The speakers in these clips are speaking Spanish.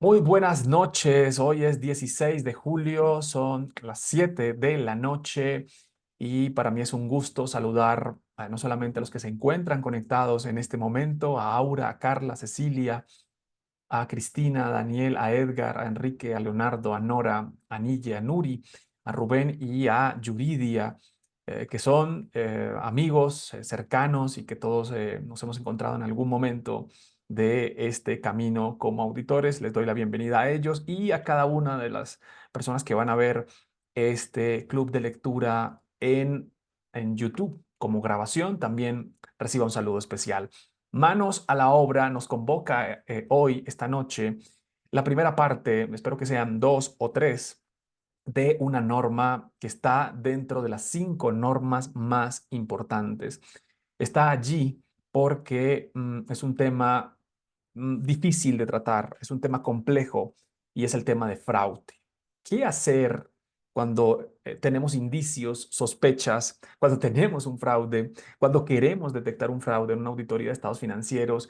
Muy buenas noches, hoy es 16 de julio, son las 7 de la noche y para mí es un gusto saludar no solamente a los que se encuentran conectados en este momento, a Aura, a Carla, a Cecilia, a Cristina, a Daniel, a Edgar, a Enrique, a Leonardo, a Nora, a Nille, a Nuri, a Rubén y a Yuridia, que son amigos cercanos y que todos nos hemos encontrado en algún momento de este camino como auditores. Les doy la bienvenida a ellos y a cada una de las personas que van a ver este club de lectura en YouTube como grabación. También reciba un saludo especial. Manos a la obra nos convoca hoy, esta noche, la primera parte, espero que sean dos o tres, de una norma que está dentro de las 5 normas más importantes. Está allí porque es un tema difícil de tratar, es un tema complejo y es el tema de fraude. ¿Qué hacer cuando tenemos indicios, sospechas, cuando tenemos un fraude, cuando queremos detectar un fraude en una auditoría de estados financieros?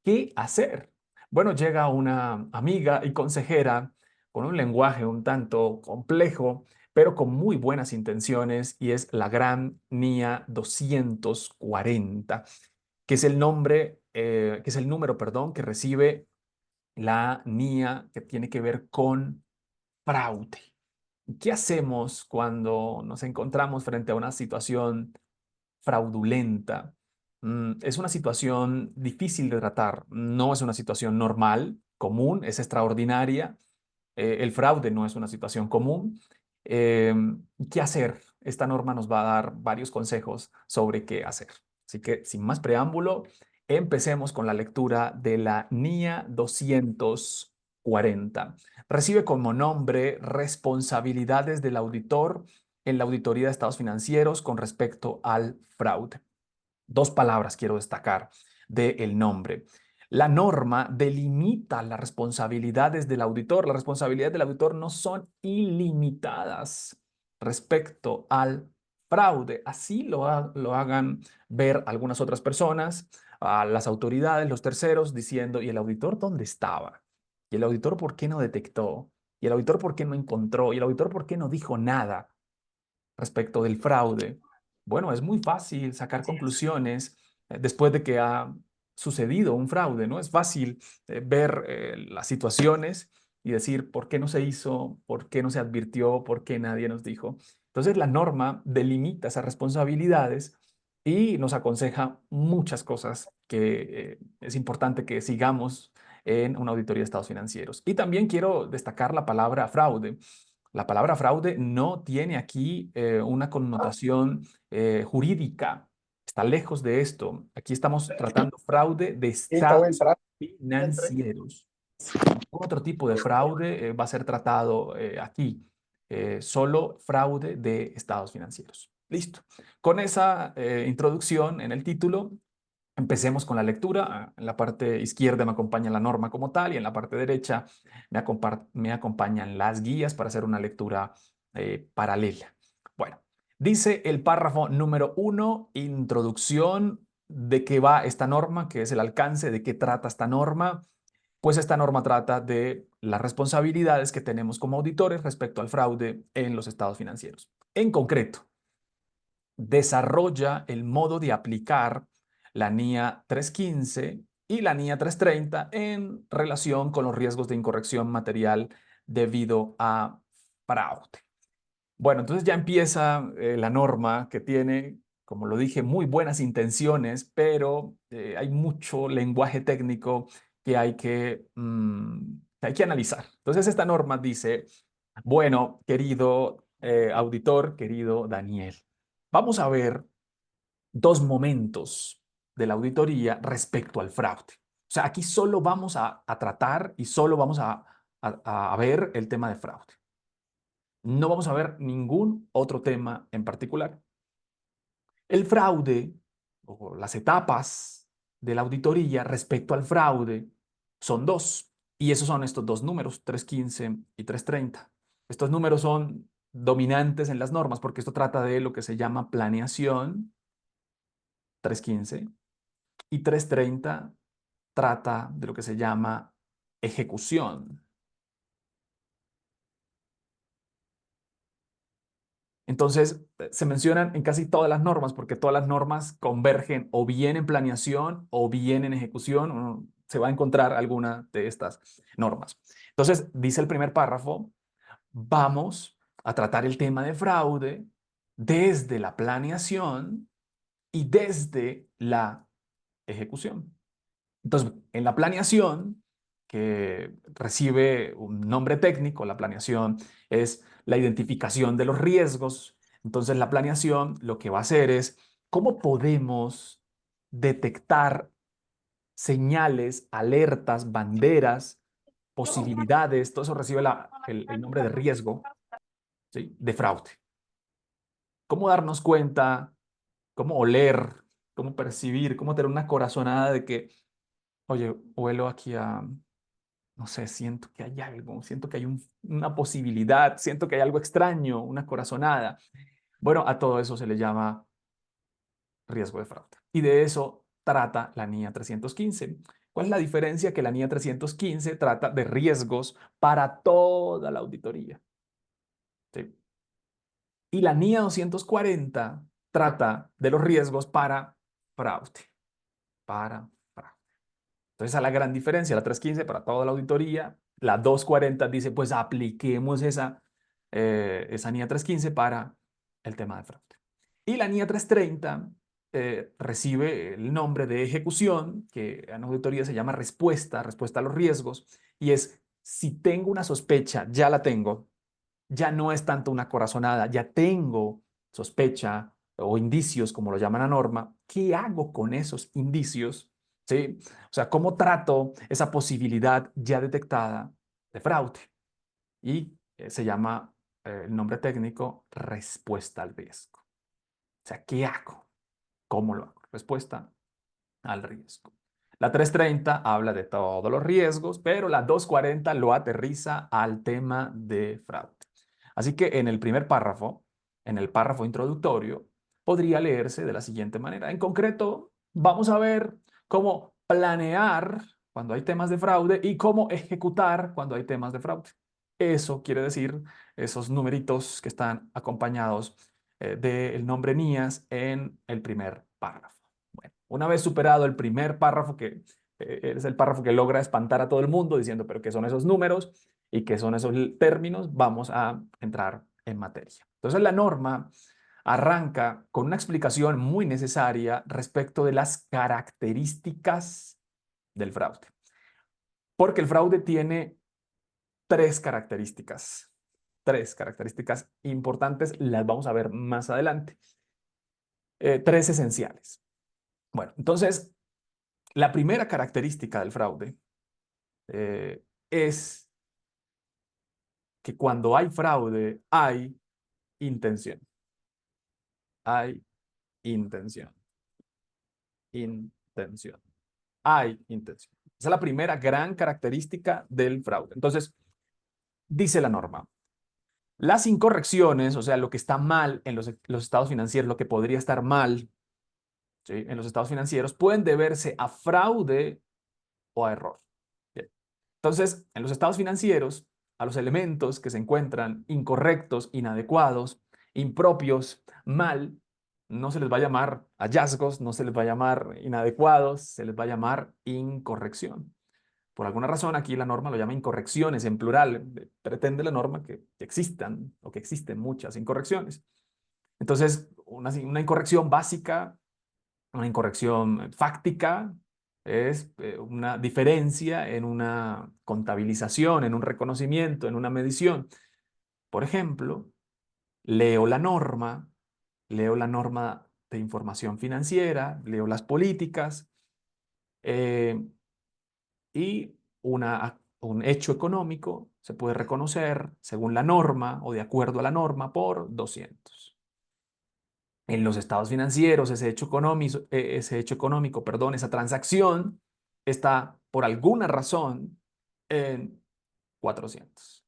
¿Qué hacer? Bueno, llega una amiga y consejera con un lenguaje un tanto complejo, pero con muy buenas intenciones, y es la gran NIA 240, que es el nombre, que es el número, perdón, que recibe la NIA que tiene que ver con fraude. ¿Qué hacemos cuando nos encontramos frente a una situación fraudulenta? Es una situación difícil de tratar, no es una situación normal, común, es extraordinaria. El fraude no es una situación común. Eh, ¿Qué hacer? Esta norma nos va a dar varios consejos sobre qué hacer. Así que, sin más preámbulo, empecemos con la lectura de la NIA 240. Recibe como nombre responsabilidades del auditor en la auditoría de estados financieros con respecto al fraude. Dos palabras quiero destacar del nombre. La norma delimita las responsabilidades del auditor. Las responsabilidades del auditor no son ilimitadas respecto al fraude. Así lo hagan ver algunas otras personas, a las autoridades, los terceros, diciendo, ¿y el auditor dónde estaba? ¿Y el auditor por qué no detectó? ¿Y el auditor por qué no encontró? ¿Y el auditor por qué no dijo nada respecto del fraude? Bueno, es muy fácil sacar conclusiones después de que ha sucedido un fraude, ¿no? Es fácil ver las situaciones y decir por qué no se hizo, por qué no se advirtió, por qué nadie nos dijo. Entonces, la norma delimita esas responsabilidades y nos aconseja muchas cosas que es importante que sigamos en una auditoría de estados financieros. Y también quiero destacar la palabra fraude. La palabra fraude no tiene aquí una connotación jurídica. Está lejos de esto. Aquí estamos tratando fraude de estados financieros. Ningún otro tipo de fraude va a ser tratado aquí. Solo fraude de estados financieros. Listo. Con esa introducción en el título, empecemos con la lectura. En la parte izquierda me acompaña la norma como tal y en la parte derecha me acompañan las guías para hacer una lectura paralela. Bueno, dice el párrafo número 1, introducción, de qué va esta norma, qué es el alcance, de qué trata esta norma. Pues esta norma trata de las responsabilidades que tenemos como auditores respecto al fraude en los estados financieros. En concreto, desarrolla el modo de aplicar la NIA 315 y la NIA 330 en relación con los riesgos de incorrección material debido a fraude. Bueno, entonces ya empieza la norma que tiene, como lo dije, muy buenas intenciones, pero hay mucho lenguaje técnico que hay que analizar. Entonces esta norma dice, bueno, querido auditor, querido Daniel, vamos a ver dos momentos de la auditoría respecto al fraude. O sea, aquí solo vamos a tratar y solo vamos a ver el tema de fraude. No vamos a ver ningún otro tema en particular. El fraude o las etapas de la auditoría respecto al fraude son dos. Y esos son estos dos números, 315 y 330. Estos números son dominantes en las normas porque esto trata de lo que se llama planeación, 315, y 330 trata de lo que se llama ejecución. Entonces, se mencionan en casi todas las normas, porque todas las normas convergen o bien en planeación o bien en ejecución. Uno se va a encontrar alguna de estas normas. Entonces, dice el primer párrafo, vamos a tratar el tema de fraude desde la planeación y desde la ejecución. Entonces, en la planeación, que recibe un nombre técnico, la planeación es la identificación de los riesgos. Entonces, la planeación lo que va a hacer es cómo podemos detectar señales, alertas, banderas, posibilidades, todo eso recibe el nombre de riesgo, ¿sí? De fraude. ¿Cómo darnos cuenta, cómo oler, cómo percibir, cómo tener una corazonada de que, oye, huelo aquí a, no sé, siento que hay algo, siento que hay una posibilidad, siento que hay algo extraño, una corazonada? Bueno, a todo eso se le llama riesgo de fraude. Y de eso trata la NIA 315. ¿Cuál es la diferencia? Que la NIA 315 trata de riesgos para toda la auditoría, ¿sí? Y la NIA 240 trata de los riesgos para fraude, para fraude. Entonces, esa es la gran diferencia. La 315 para toda la auditoría, la 240 dice, pues apliquemos esa NIA 315 para el tema de fraude. Y la NIA 330 recibe el nombre de ejecución, que en auditoría se llama respuesta, respuesta a los riesgos, y es, si tengo una sospecha, ya la tengo, ya no es tanto una corazonada, ya tengo sospecha o indicios, como lo llama la norma, ¿qué hago con esos indicios? ¿Sí? O sea, ¿cómo trato esa posibilidad ya detectada de fraude? Y se llama el nombre técnico respuesta al riesgo. O sea, ¿qué hago? ¿Cómo lo hago? Respuesta al riesgo. La 330 habla de todos los riesgos, pero la 240 lo aterriza al tema de fraude. Así que en el primer párrafo, en el párrafo introductorio, podría leerse de la siguiente manera. En concreto, vamos a ver cómo planear cuando hay temas de fraude y cómo ejecutar cuando hay temas de fraude. Eso quiere decir esos numeritos que están acompañados del nombre NIAS en el primer párrafo. Bueno, una vez superado el primer párrafo, que es el párrafo que logra espantar a todo el mundo diciendo, pero ¿qué son esos números y qué son esos términos? Vamos a entrar en materia. Entonces, la norma arranca con una explicación muy necesaria respecto de las características del fraude. Porque el fraude tiene tres características importantes, las vamos a ver más adelante. Tres esenciales. Bueno, entonces, la primera característica del fraude es que cuando hay fraude hay intención. Hay intención. Intención. Hay intención. Esa es la primera gran característica del fraude. Entonces, dice la norma, las incorrecciones, o sea, lo que está mal en los estados financieros, lo que podría estar mal, ¿sí?, en los estados financieros, pueden deberse a fraude o a error. Bien. Entonces, en los estados financieros, a los elementos que se encuentran incorrectos, inadecuados, impropios, mal, no se les va a llamar hallazgos, no se les va a llamar inadecuados, se les va a llamar incorrección. Por alguna razón, aquí la norma lo llama incorrecciones en plural. Pretende la norma que existan o que existen muchas incorrecciones. Entonces, una incorrección básica, una incorrección fáctica, es una diferencia en una contabilización, en un reconocimiento, en una medición. Por ejemplo, leo leo la norma de información financiera, leo las políticas y un hecho económico se puede reconocer según la norma o de acuerdo a la norma por 200. En los estados financieros, ese hecho económico, perdón, esa transacción está por alguna razón en 400.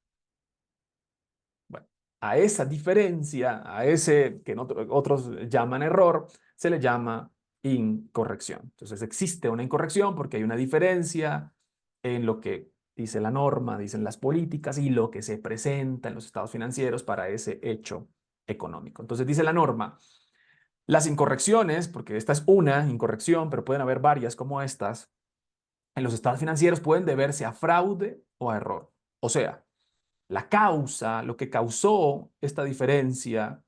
Bueno, a esa diferencia, a ese que otros llaman error, se le llama incorrección. Entonces existe una incorrección porque hay una diferencia en lo que dice la norma, dicen las políticas y lo que se presenta en los estados financieros para ese hecho económico. Entonces dice la norma, las incorrecciones, porque esta es una incorrección, pero pueden haber varias como estas, en los estados financieros pueden deberse a fraude o a error. O sea, la causa, lo que causó esta diferencia,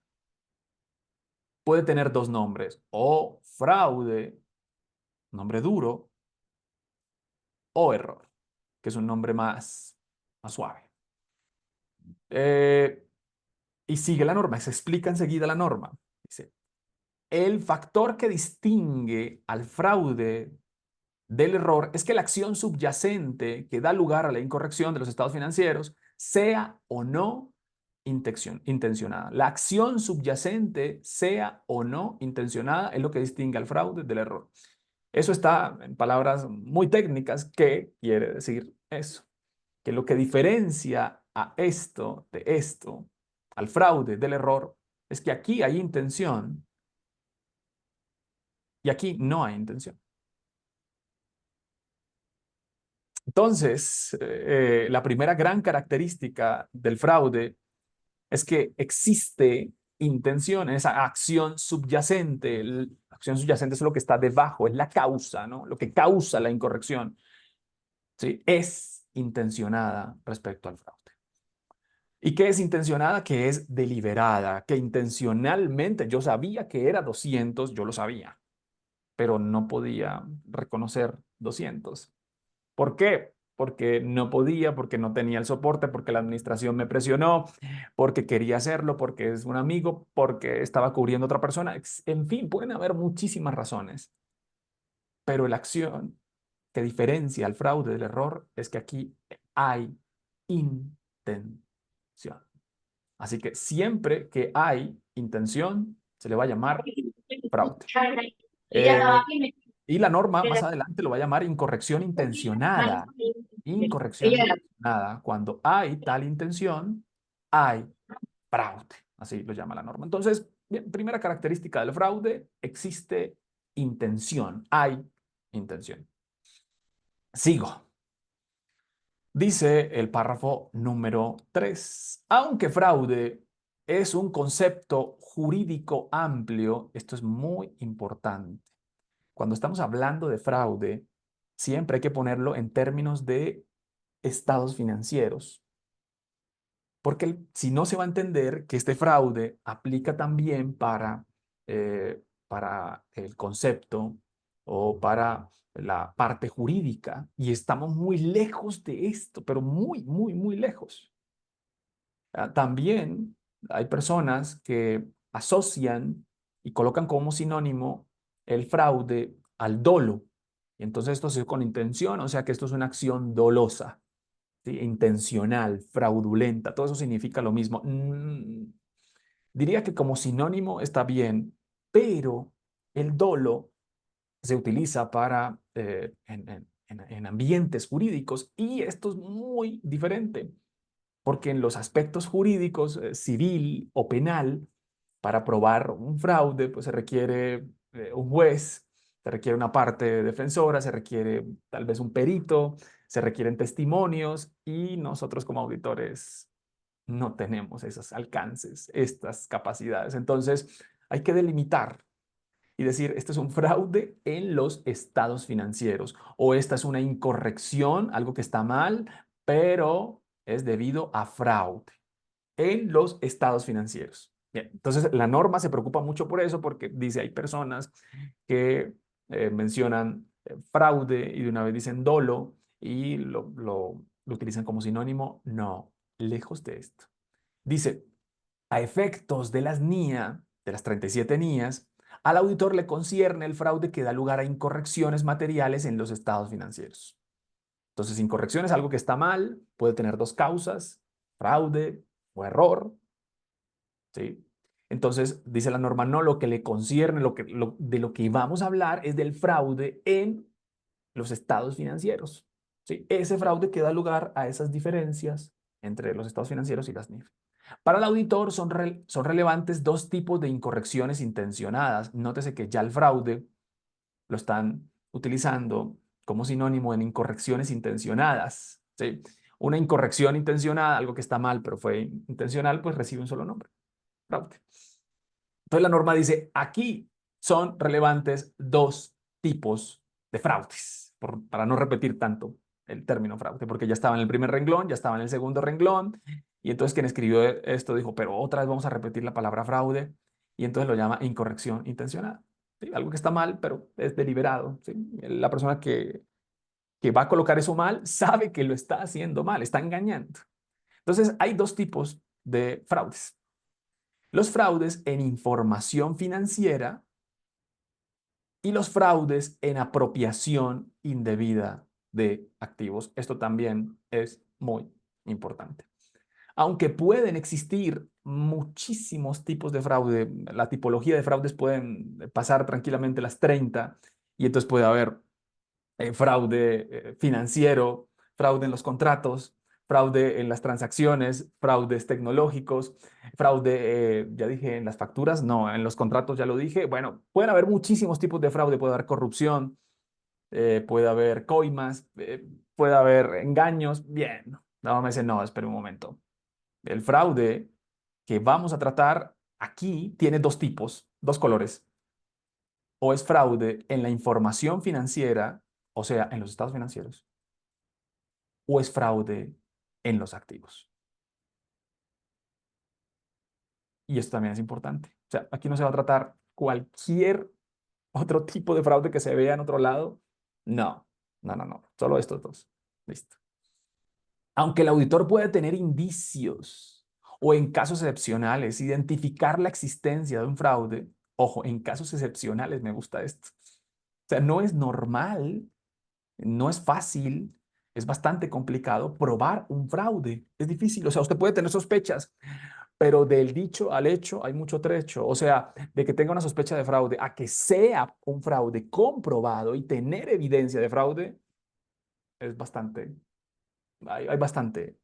puede tener dos nombres, o fraude, nombre duro, o error, que es un nombre más suave. Y sigue la norma, se explica enseguida la norma. Dice, el factor que distingue al fraude del error es que la acción subyacente que da lugar a la incorrección de los estados financieros sea o no intencionada. La acción subyacente, sea o no intencionada, es lo que distingue al fraude del error. Eso está en palabras muy técnicas. ¿Qué quiere decir eso? Que lo que diferencia a esto de esto, al fraude del error, es que aquí hay intención y aquí no hay intención. Entonces, la primera gran característica del fraude es que existe intención, esa acción subyacente. La acción subyacente es lo que está debajo, es la causa, ¿no? Lo que causa la incorrección, ¿sí? Es intencionada respecto al fraude. ¿Y qué es intencionada? Que es deliberada, que intencionalmente yo sabía que era 200, yo lo sabía, pero no podía reconocer 200. ¿Por qué? Porque no podía, porque no tenía el soporte, porque la administración me presionó, porque quería hacerlo, porque es un amigo, porque estaba cubriendo a otra persona. En fin, pueden haber muchísimas razones, pero la acción que diferencia al fraude del error es que aquí hay intención. Así que siempre que hay intención, se le va a llamar fraude. Eh, y la norma más adelante lo va a llamar incorrección intencionada. Incorrección intencionada. Cuando hay tal intención, hay fraude. Así lo llama la norma. Entonces, bien, primera característica del fraude, existe intención. Hay intención. Sigo. Dice el párrafo número 3. Aunque fraude es un concepto jurídico amplio, esto es muy importante. Cuando estamos hablando de fraude, siempre hay que ponerlo en términos de estados financieros, porque si no se va a entender que este fraude aplica también para el concepto o para la parte jurídica, y estamos muy lejos de esto, pero muy, muy, muy lejos. También hay personas que asocian y colocan como sinónimo el fraude al dolo. Y entonces esto se hace con intención, o sea que esto es una acción dolosa, ¿sí? Intencional, fraudulenta, todo eso significa lo mismo. Diría que como sinónimo está bien, pero el dolo se utiliza para en ambientes jurídicos y esto es muy diferente. Porque en los aspectos jurídicos, civil o penal, para probar un fraude, pues se requiere un juez, se requiere una parte defensora, se requiere tal vez un perito, se requieren testimonios y nosotros como auditores no tenemos esos alcances, estas capacidades. Entonces, hay que delimitar y decir, este es un fraude en los estados financieros o esta es una incorrección, algo que está mal, pero es debido a fraude en los estados financieros. Bien, entonces la norma se preocupa mucho por eso porque dice hay personas que mencionan fraude y de una vez dicen dolo y lo utilizan como sinónimo. No, lejos de esto. Dice, a efectos de las NIA, de las 37 NIAs, al auditor le concierne el fraude que da lugar a incorrecciones materiales en los estados financieros. Entonces, incorrección es algo que está mal, puede tener dos causas, fraude o error, ¿sí? Entonces, dice la norma, no, lo que le concierne, de lo que vamos a hablar es del fraude en los estados financieros, ¿sí? Ese fraude que da lugar a esas diferencias entre los estados financieros y las NIF. Para el auditor son relevantes dos tipos de incorrecciones intencionadas. Nótese que ya el fraude lo están utilizando como sinónimo en incorrecciones intencionadas, ¿sí? Una incorrección intencionada, algo que está mal pero fue intencional, pues recibe un solo nombre. fraude. Entonces la norma dice, aquí son relevantes dos tipos de fraudes, para no repetir tanto el término fraude, porque ya estaba en el primer renglón, ya estaba en el segundo renglón, y entonces quien escribió esto dijo, pero otra vez vamos a repetir la palabra fraude, y entonces lo llama incorrección intencional. ¿Sí? Algo que está mal, pero es deliberado. ¿Sí? La persona que va a colocar eso mal sabe que lo está haciendo mal, está engañando. Entonces hay dos tipos de fraudes. Los fraudes en información financiera y los fraudes en apropiación indebida de activos. Esto también es muy importante. Aunque pueden existir muchísimos tipos de fraude, la tipología de fraudes pueden pasar tranquilamente las 30 y entonces puede haber fraude financiero, fraude en los contratos, fraude en las transacciones, fraudes tecnológicos, fraude, ya dije, en las facturas, no, en los contratos ya lo dije. Bueno, pueden haber muchísimos tipos de fraude, puede haber corrupción, puede haber coimas, puede haber engaños. Bien, no me dice, no, espera un momento. El fraude que vamos a tratar aquí tiene dos tipos, dos colores. O es fraude en la información financiera, o sea, en los estados financieros, o es fraude en los activos. Y esto también es importante. O sea, aquí no se va a tratar cualquier otro tipo de fraude que se vea en otro lado. No, no, no, no. Solo estos dos. Listo. Aunque el auditor puede tener indicios o en casos excepcionales identificar la existencia de un fraude, ojo, en casos excepcionales me gusta esto. O sea, no es normal, no es fácil, es bastante complicado probar un fraude. Es difícil, o sea, usted puede tener sospechas, pero del dicho al hecho hay mucho trecho. O sea, de que tenga una sospecha de fraude a que sea un fraude comprobado y tener evidencia de fraude, es bastante, hay bastante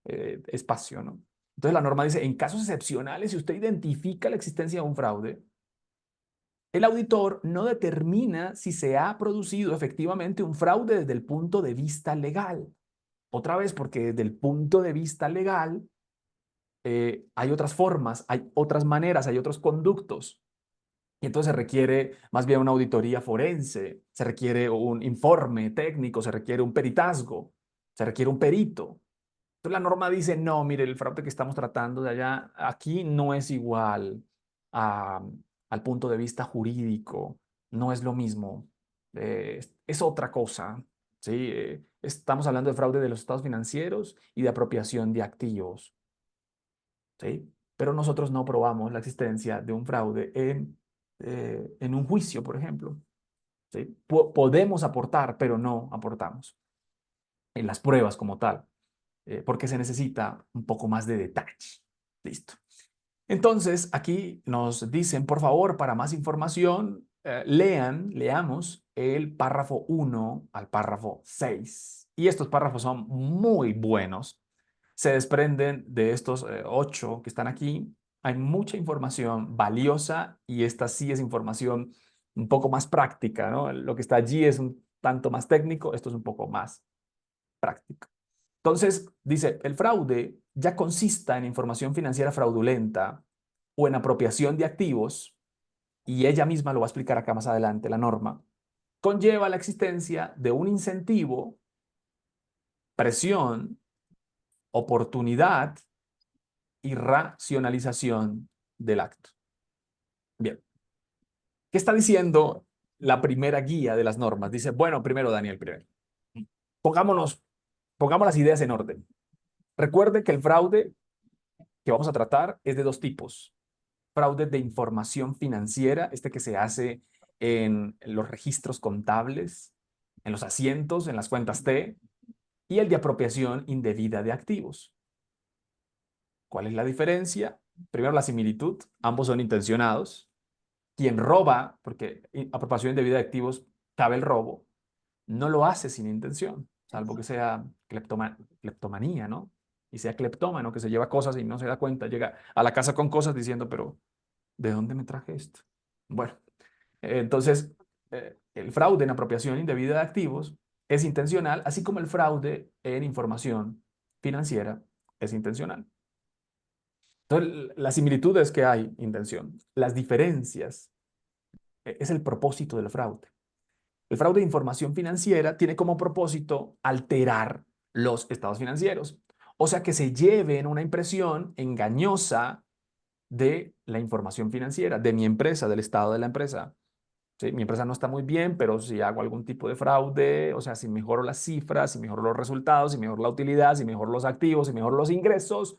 espacio, ¿no? Entonces la norma dice, en casos excepcionales, si usted identifica la existencia de un fraude, el auditor no determina si se ha producido efectivamente un fraude desde el punto de vista legal. Otra vez, porque desde el punto de vista legal hay otras formas, hay otras maneras, hay otros conductos. Y entonces se requiere más bien una auditoría forense, se requiere un informe técnico, se requiere un peritazgo, se requiere un perito. Entonces la norma dice, no, mire, el fraude que estamos tratando de allá, aquí no es igual a, al punto de vista jurídico, no es lo mismo, es otra cosa. ¿Sí? Estamos hablando de fraude de los estados financieros y de apropiación de activos. ¿Sí? Pero nosotros no probamos la existencia de un fraude en un juicio, por ejemplo. ¿Sí? Podemos aportar, pero no aportamos en las pruebas como tal, porque se necesita un poco más de detalle. Listo. Entonces, aquí nos dicen, por favor, para más información, leamos el párrafo 1 al párrafo 6. Y estos párrafos son muy buenos. Se desprenden de estos 8 que están aquí. Hay mucha información valiosa y esta sí es información un poco más práctica, ¿no? Lo que está allí es un tanto más técnico, esto es un poco más práctico. Entonces, dice, el fraude ya consista en información financiera fraudulenta o en apropiación de activos, y ella misma lo va a explicar acá más adelante, la norma, conlleva la existencia de un incentivo, presión, oportunidad y racionalización del acto. Bien, ¿qué está diciendo la primera guía de las normas? Dice, bueno, primero, Daniel, primero, pongámonos, pongamos las ideas en orden. Recuerde que el fraude que vamos a tratar es de dos tipos. Fraude de información financiera, este que se hace en los registros contables, en los asientos, en las cuentas T, y el de apropiación indebida de activos. ¿Cuál es la diferencia? Primero, la similitud, ambos son intencionados. Quien roba, porque apropiación indebida de activos cabe el robo, no lo hace sin intención, salvo que sea cleptomanía, ¿no? Y sea cleptómano, que se lleva cosas y no se da cuenta, llega a la casa con cosas diciendo, pero ¿de dónde me traje esto? Bueno, entonces, el fraude en apropiación indebida de activos es intencional, así como el fraude en información financiera es intencional. Entonces, Entonces, las similitudes que hay, intención. Las diferencias, es el propósito del fraude. El fraude de información financiera tiene como propósito alterar los estados financieros. O sea, que se lleven una impresión engañosa de la información financiera, de mi empresa, del estado de la empresa. ¿Sí? Mi empresa no está muy bien, pero si hago algún tipo de fraude, o sea, si mejoro las cifras, si mejoro los resultados, si mejoro la utilidad, si mejoro los activos, si mejoro los ingresos,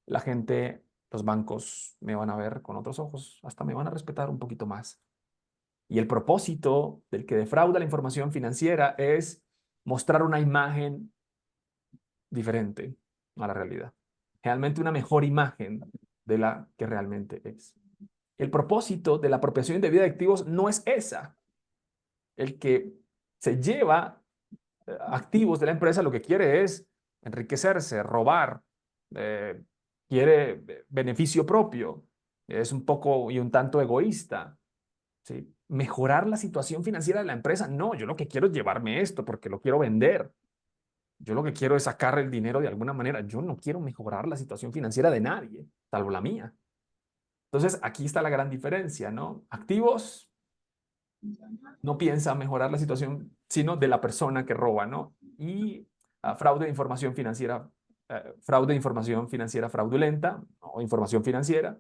la gente, los bancos me van a ver con otros ojos, hasta me van a respetar un poquito más. Y el propósito del que defrauda la información financiera es mostrar una imagen diferente a la realidad. Realmente una mejor imagen de la que realmente es. El propósito de la apropiación indebida de activos no es esa. El que se lleva activos de la empresa lo que quiere es enriquecerse, robar, eh, quiere beneficio propio, es un poco y un tanto egoísta. ¿Sí? Mejorar la situación financiera de la empresa, no, yo lo que quiero es llevarme esto porque lo quiero vender. Yo lo que quiero es sacar el dinero de alguna manera. Yo no quiero mejorar la situación financiera de nadie, salvo la mía. Entonces, aquí está la gran diferencia, ¿no? Activos no piensa mejorar la situación, sino de la persona que roba, ¿no? Y fraude de información financiera, fraude de información financiera fraudulenta o información financiera,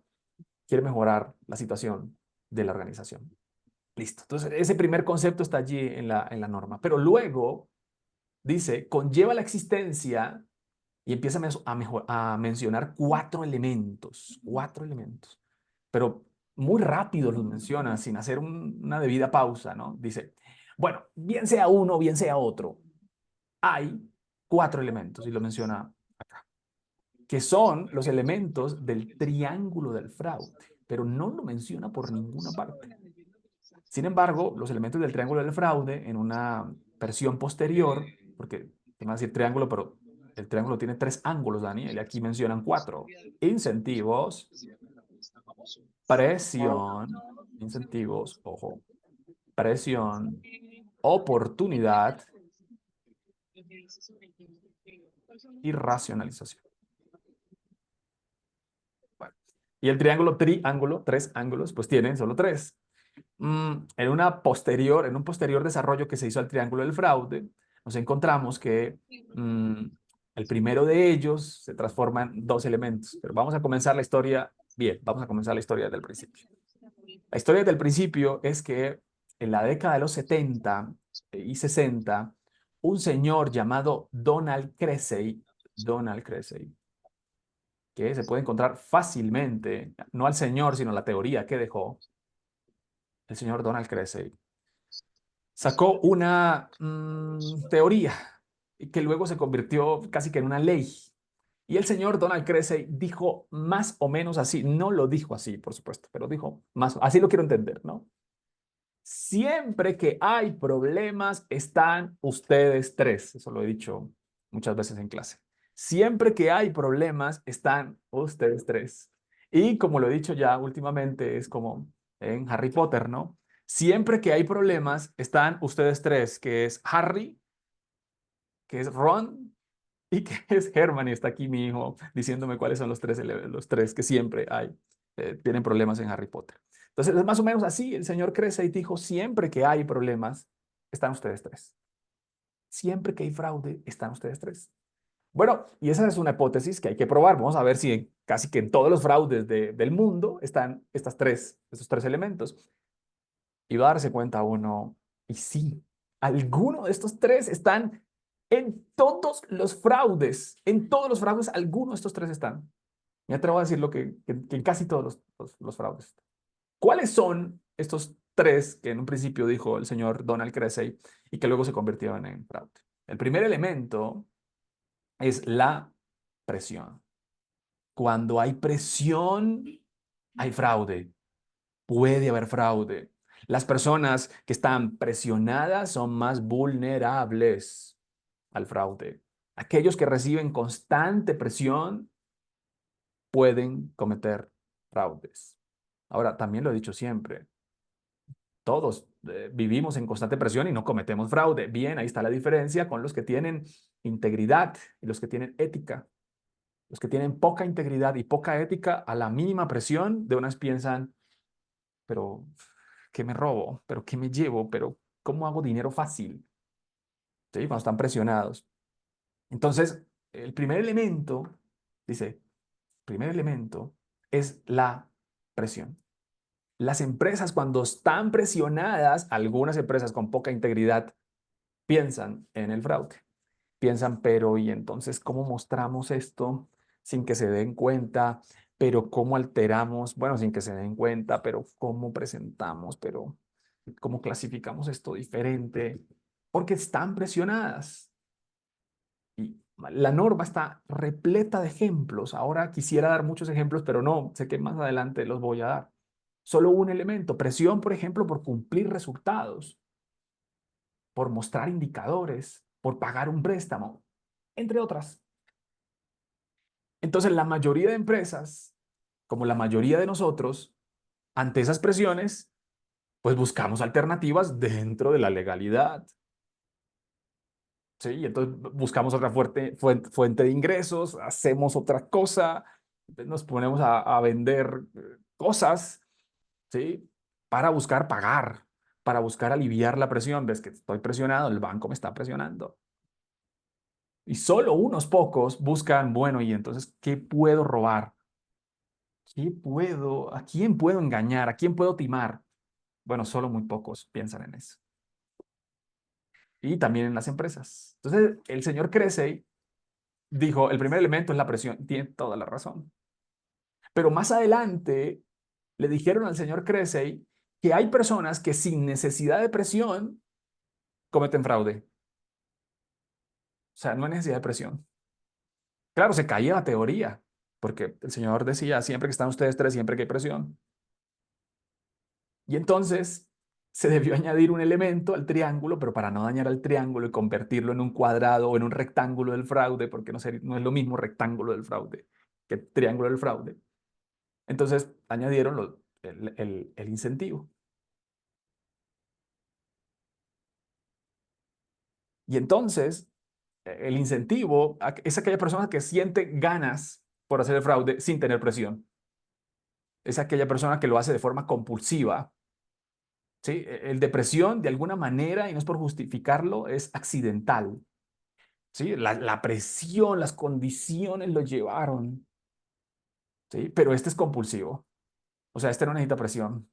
quiere mejorar la situación de la organización. Listo. Entonces, ese primer concepto está allí en la norma. Pero luego dice, conlleva la existencia y empieza a mencionar cuatro elementos, pero muy rápido los menciona sin hacer una debida pausa, ¿no? Dice, bueno, bien sea uno, bien sea otro, hay cuatro elementos y lo menciona acá, que son los elementos del triángulo del fraude, pero no lo menciona por ninguna parte. Sin embargo, los elementos del triángulo del fraude en una versión posterior, porque te van a decir triángulo, pero el triángulo tiene tres ángulos, Daniel, y aquí mencionan cuatro. Incentivos, presión, incentivos, ojo, presión, oportunidad y racionalización. Bueno, y el triángulo, tres ángulos, pues tienen solo tres. En un posterior desarrollo que se hizo al triángulo del fraude, nos encontramos que el primero de ellos se transforma en dos elementos. Pero vamos a comenzar la historia bien, vamos a comenzar la historia desde el principio. La historia del principio es que en la década de los 70 y 60, un señor llamado Donald Cressey, que se puede encontrar fácilmente, no al señor, sino la teoría que dejó, el señor Donald Cressey, sacó una teoría que luego se convirtió casi que en una ley. Y el señor Donald Cressey dijo más o menos así, no lo dijo así, por supuesto, pero dijo más, así lo quiero entender, ¿no? Siempre que hay problemas, están ustedes tres. Eso lo he dicho muchas veces en clase. Siempre que hay problemas, están ustedes tres. Y como lo he dicho ya últimamente, es como en Harry Potter, ¿no? Siempre que hay problemas, están ustedes tres, que es Harry, que es Ron y que es Hermione. Está aquí mi hijo diciéndome cuáles son los tres que siempre hay, tienen problemas en Harry Potter. Entonces, es más o menos así. El señor crece y dijo, siempre que hay problemas, están ustedes tres. Siempre que hay fraude, están ustedes tres. Bueno, y esa es una hipótesis que hay que probar. Vamos a ver si casi que en todos los fraudes del mundo están estos tres elementos. Y va a darse cuenta uno, y sí, alguno de estos tres están en todos los fraudes. En todos los fraudes, alguno de estos tres están. Me atrevo a decirlo que en casi todos los fraudes. ¿Cuáles son estos tres que en un principio dijo el señor Donald Cressey y que luego se convirtieron en fraude? El primer elemento es la presión. Cuando hay presión, hay fraude. Puede haber fraude. Las personas que están presionadas son más vulnerables al fraude. Aquellos que reciben constante presión pueden cometer fraudes. Ahora, también lo he dicho siempre, todos vivimos en constante presión y no cometemos fraude. Bien, ahí está la diferencia con los que tienen integridad y los que tienen ética. Los que tienen poca integridad y poca ética, a la mínima presión, de una vez piensan, pero ¿qué me robo? ¿Pero qué me llevo? ¿Pero cómo hago dinero fácil? ¿Sí? Cuando están presionados. Entonces, el primer elemento, dice, primer elemento es la presión. Las empresas cuando están presionadas, algunas empresas con poca integridad piensan en el fraude. Piensan, pero ¿y entonces cómo mostramos esto sin que se den cuenta? Pero ¿cómo alteramos? Bueno, sin que se den cuenta, pero ¿cómo presentamos? Pero ¿cómo clasificamos esto diferente? Porque están presionadas. Y la norma está repleta de ejemplos. Ahora quisiera dar muchos ejemplos, pero no, sé que más adelante los voy a dar. Solo un elemento, presión, por ejemplo, por cumplir resultados, por mostrar indicadores, por pagar un préstamo, entre otras. Entonces, la mayoría de empresas, como la mayoría de nosotros, ante esas presiones, pues buscamos alternativas dentro de la legalidad. ¿Sí? Y entonces buscamos otra fuente de ingresos, hacemos otra cosa, nos ponemos a vender cosas, ¿sí? Para buscar pagar, para buscar aliviar la presión. Ves que estoy presionado, el banco me está presionando. Y solo unos pocos buscan, bueno, y entonces, ¿qué puedo robar? ¿A quién puedo engañar? ¿A quién puedo timar? Bueno, solo muy pocos piensan en eso. Y también en las empresas. Entonces, el señor Cresey dijo, el primer elemento es la presión. Tiene toda la razón. Pero más adelante le dijeron al señor Cresey que hay personas que sin necesidad de presión cometen fraude. O sea, no hay necesidad de presión. Claro, se caía la teoría, porque el señor decía, siempre que están ustedes tres, siempre que hay presión. Y entonces se debió añadir un elemento al triángulo, pero para no dañar al triángulo y convertirlo en un cuadrado o en un rectángulo del fraude, porque no es lo mismo rectángulo del fraude que triángulo del fraude. Entonces añadieron el incentivo. Y entonces el incentivo es aquella persona que siente ganas por hacer el fraude sin tener presión. Es aquella persona que lo hace de forma compulsiva. ¿Sí? El de presión, de alguna manera, y no es por justificarlo, es accidental. ¿Sí? La presión, las condiciones lo llevaron. ¿Sí? Pero este es compulsivo. O sea, este no necesita presión.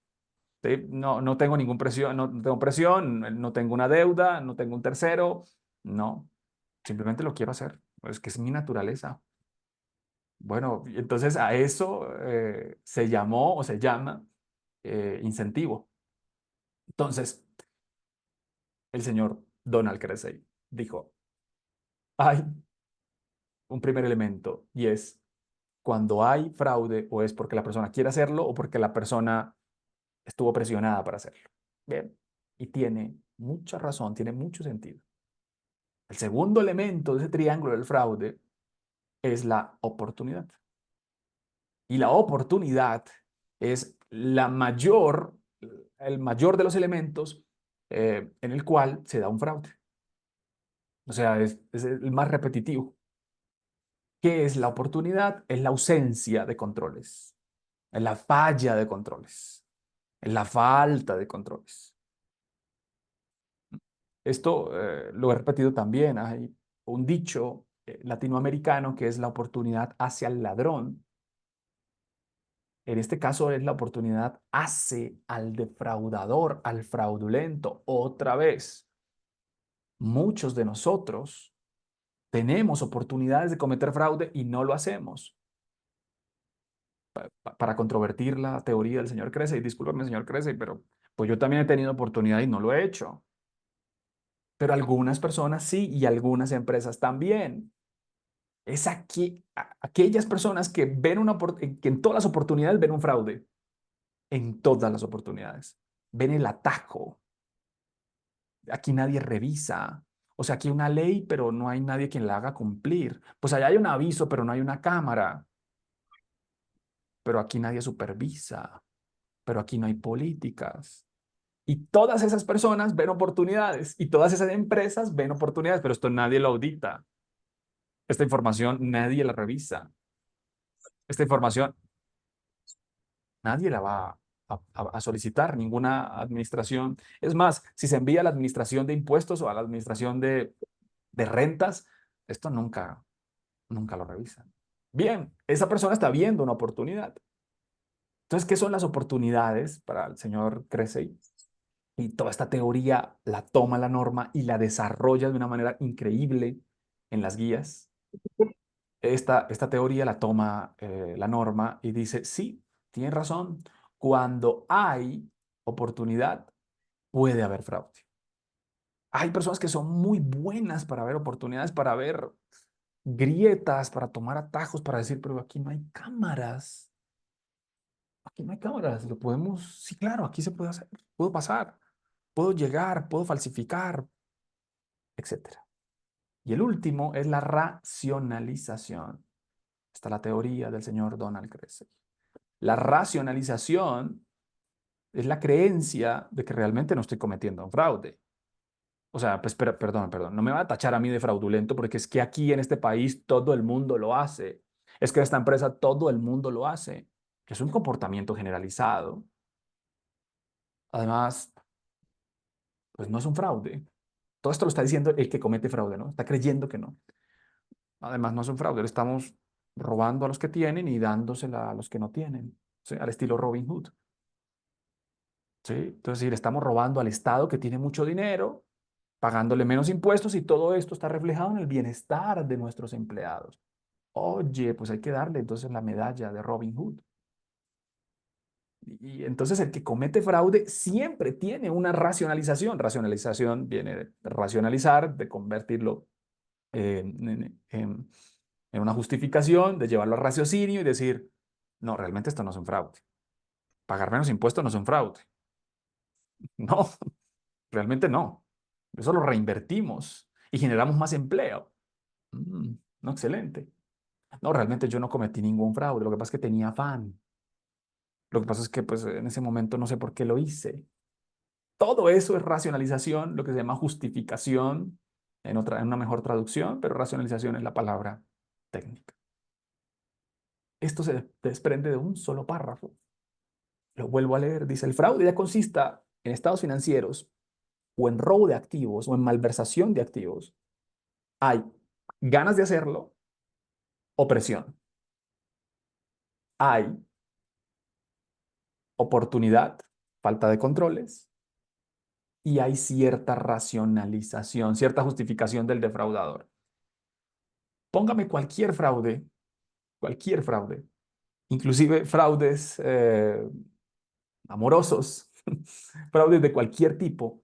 ¿Sí? No, no tengo ninguna presión, no tengo presión, no tengo una deuda, no tengo un tercero. No, simplemente lo quiero hacer. Es que es mi naturaleza. Bueno, y entonces a eso se llamó o se llama incentivo. Entonces, el señor Donald Cresey dijo, hay un primer elemento y es cuando hay fraude o es porque la persona quiere hacerlo o porque la persona estuvo presionada para hacerlo. Bien, y tiene mucha razón, tiene mucho sentido. El segundo elemento de ese triángulo del fraude es la oportunidad. Y la oportunidad es el mayor de los elementos en el cual se da un fraude. O sea, es el más repetitivo. ¿Qué es la oportunidad? Es la ausencia de controles, es la falla de controles, es la falta de controles. Esto lo he repetido también. Hay un dicho latinoamericano que es la oportunidad hacia el ladrón. En este caso es la oportunidad hace al defraudador, al fraudulento. Otra vez, muchos de nosotros tenemos oportunidades de cometer fraude y no lo hacemos. Para controvertir la teoría del señor Cresey, discúlpeme, señor Cresey, pero pues yo también he tenido oportunidad y no lo he hecho. Pero algunas personas sí y algunas empresas también. Es aquellas personas que ven que en todas las oportunidades ven un fraude, en todas las oportunidades. Ven el atajo. Aquí nadie revisa. O sea, aquí hay una ley, pero no hay nadie quien la haga cumplir. Pues allá hay un aviso, pero no hay una cámara. Pero aquí nadie supervisa. Pero aquí no hay políticas. Y todas esas personas ven oportunidades y todas esas empresas ven oportunidades, pero esto nadie lo audita. Esta información nadie la revisa. Esta información nadie la va a solicitar, ninguna administración. Es más, si se envía a la administración de impuestos o a la administración de rentas, esto nunca lo revisan. Bien, esa persona está viendo una oportunidad. Entonces, ¿qué son las oportunidades para el señor Cressey? Y toda esta teoría la toma la norma y la desarrolla de una manera increíble en las guías. Esta teoría la toma la norma y dice, sí, tiene razón, cuando hay oportunidad, puede haber fraude. Hay personas que son muy buenas para ver oportunidades, para ver grietas, para tomar atajos, para decir, pero aquí no hay cámaras, aquí no hay cámaras, lo podemos, sí, claro, aquí se puede hacer, puedo pasar, puedo llegar, puedo falsificar, etcétera. Y el último es la racionalización. Está la teoría del señor Donald Cressey. La racionalización es la creencia de que realmente no estoy cometiendo un fraude. O sea, pues perdón, no me va a tachar a mí de fraudulento porque es que aquí en este país todo el mundo lo hace. Es que en esta empresa todo el mundo lo hace. Es un comportamiento generalizado. Además, pues no es un fraude. Todo esto lo está diciendo el que comete fraude, ¿no? Está creyendo que no. Además, no es un fraude. Le estamos robando a los que tienen y dándosela a los que no tienen. ¿Sí? Al estilo Robin Hood. ¿Sí? Entonces, si le estamos robando al Estado que tiene mucho dinero, pagándole menos impuestos y todo esto está reflejado en el bienestar de nuestros empleados. Oye, pues hay que darle entonces la medalla de Robin Hood. Y entonces el que comete fraude siempre tiene una racionalización. Racionalización viene de racionalizar, de convertirlo en una justificación, de llevarlo al raciocinio y decir, no, realmente esto no es un fraude. Pagar menos impuestos no es un fraude. No, realmente no. Eso lo reinvertimos y generamos más empleo. No, excelente. No, realmente yo no cometí ningún fraude. Lo que pasa es que tenía afán. Lo que pasa es que pues en ese momento no sé por qué lo hice. Todo eso es racionalización, lo que se llama justificación en una mejor traducción, pero racionalización es la palabra técnica. Esto se desprende de un solo párrafo. Lo vuelvo a leer. Dice, el fraude ya consista en estados financieros o en robo de activos o en malversación de activos. Hay ganas de hacerlo o presión. Hay oportunidad, falta de controles y hay cierta racionalización, cierta justificación del defraudador. Póngame cualquier fraude, inclusive fraudes amorosos, fraudes de cualquier tipo,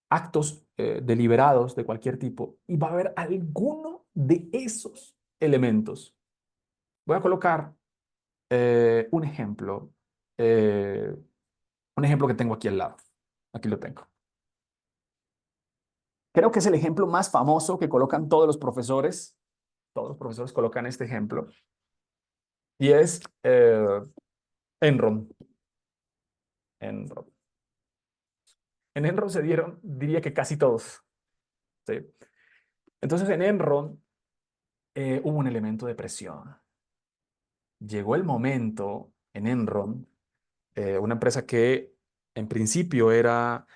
actos deliberados de cualquier tipo, y va a haber alguno de esos elementos. Voy a colocar un ejemplo, eh, un ejemplo que tengo aquí al lado. Aquí lo tengo. Creo que es el ejemplo más famoso que colocan todos los profesores. Todos los profesores colocan este ejemplo. Y es Enron. Enron. En Enron se dieron, diría que casi todos. ¿Sí? Entonces en Enron hubo un elemento de presión. Llegó el momento en Enron, una empresa que en principio era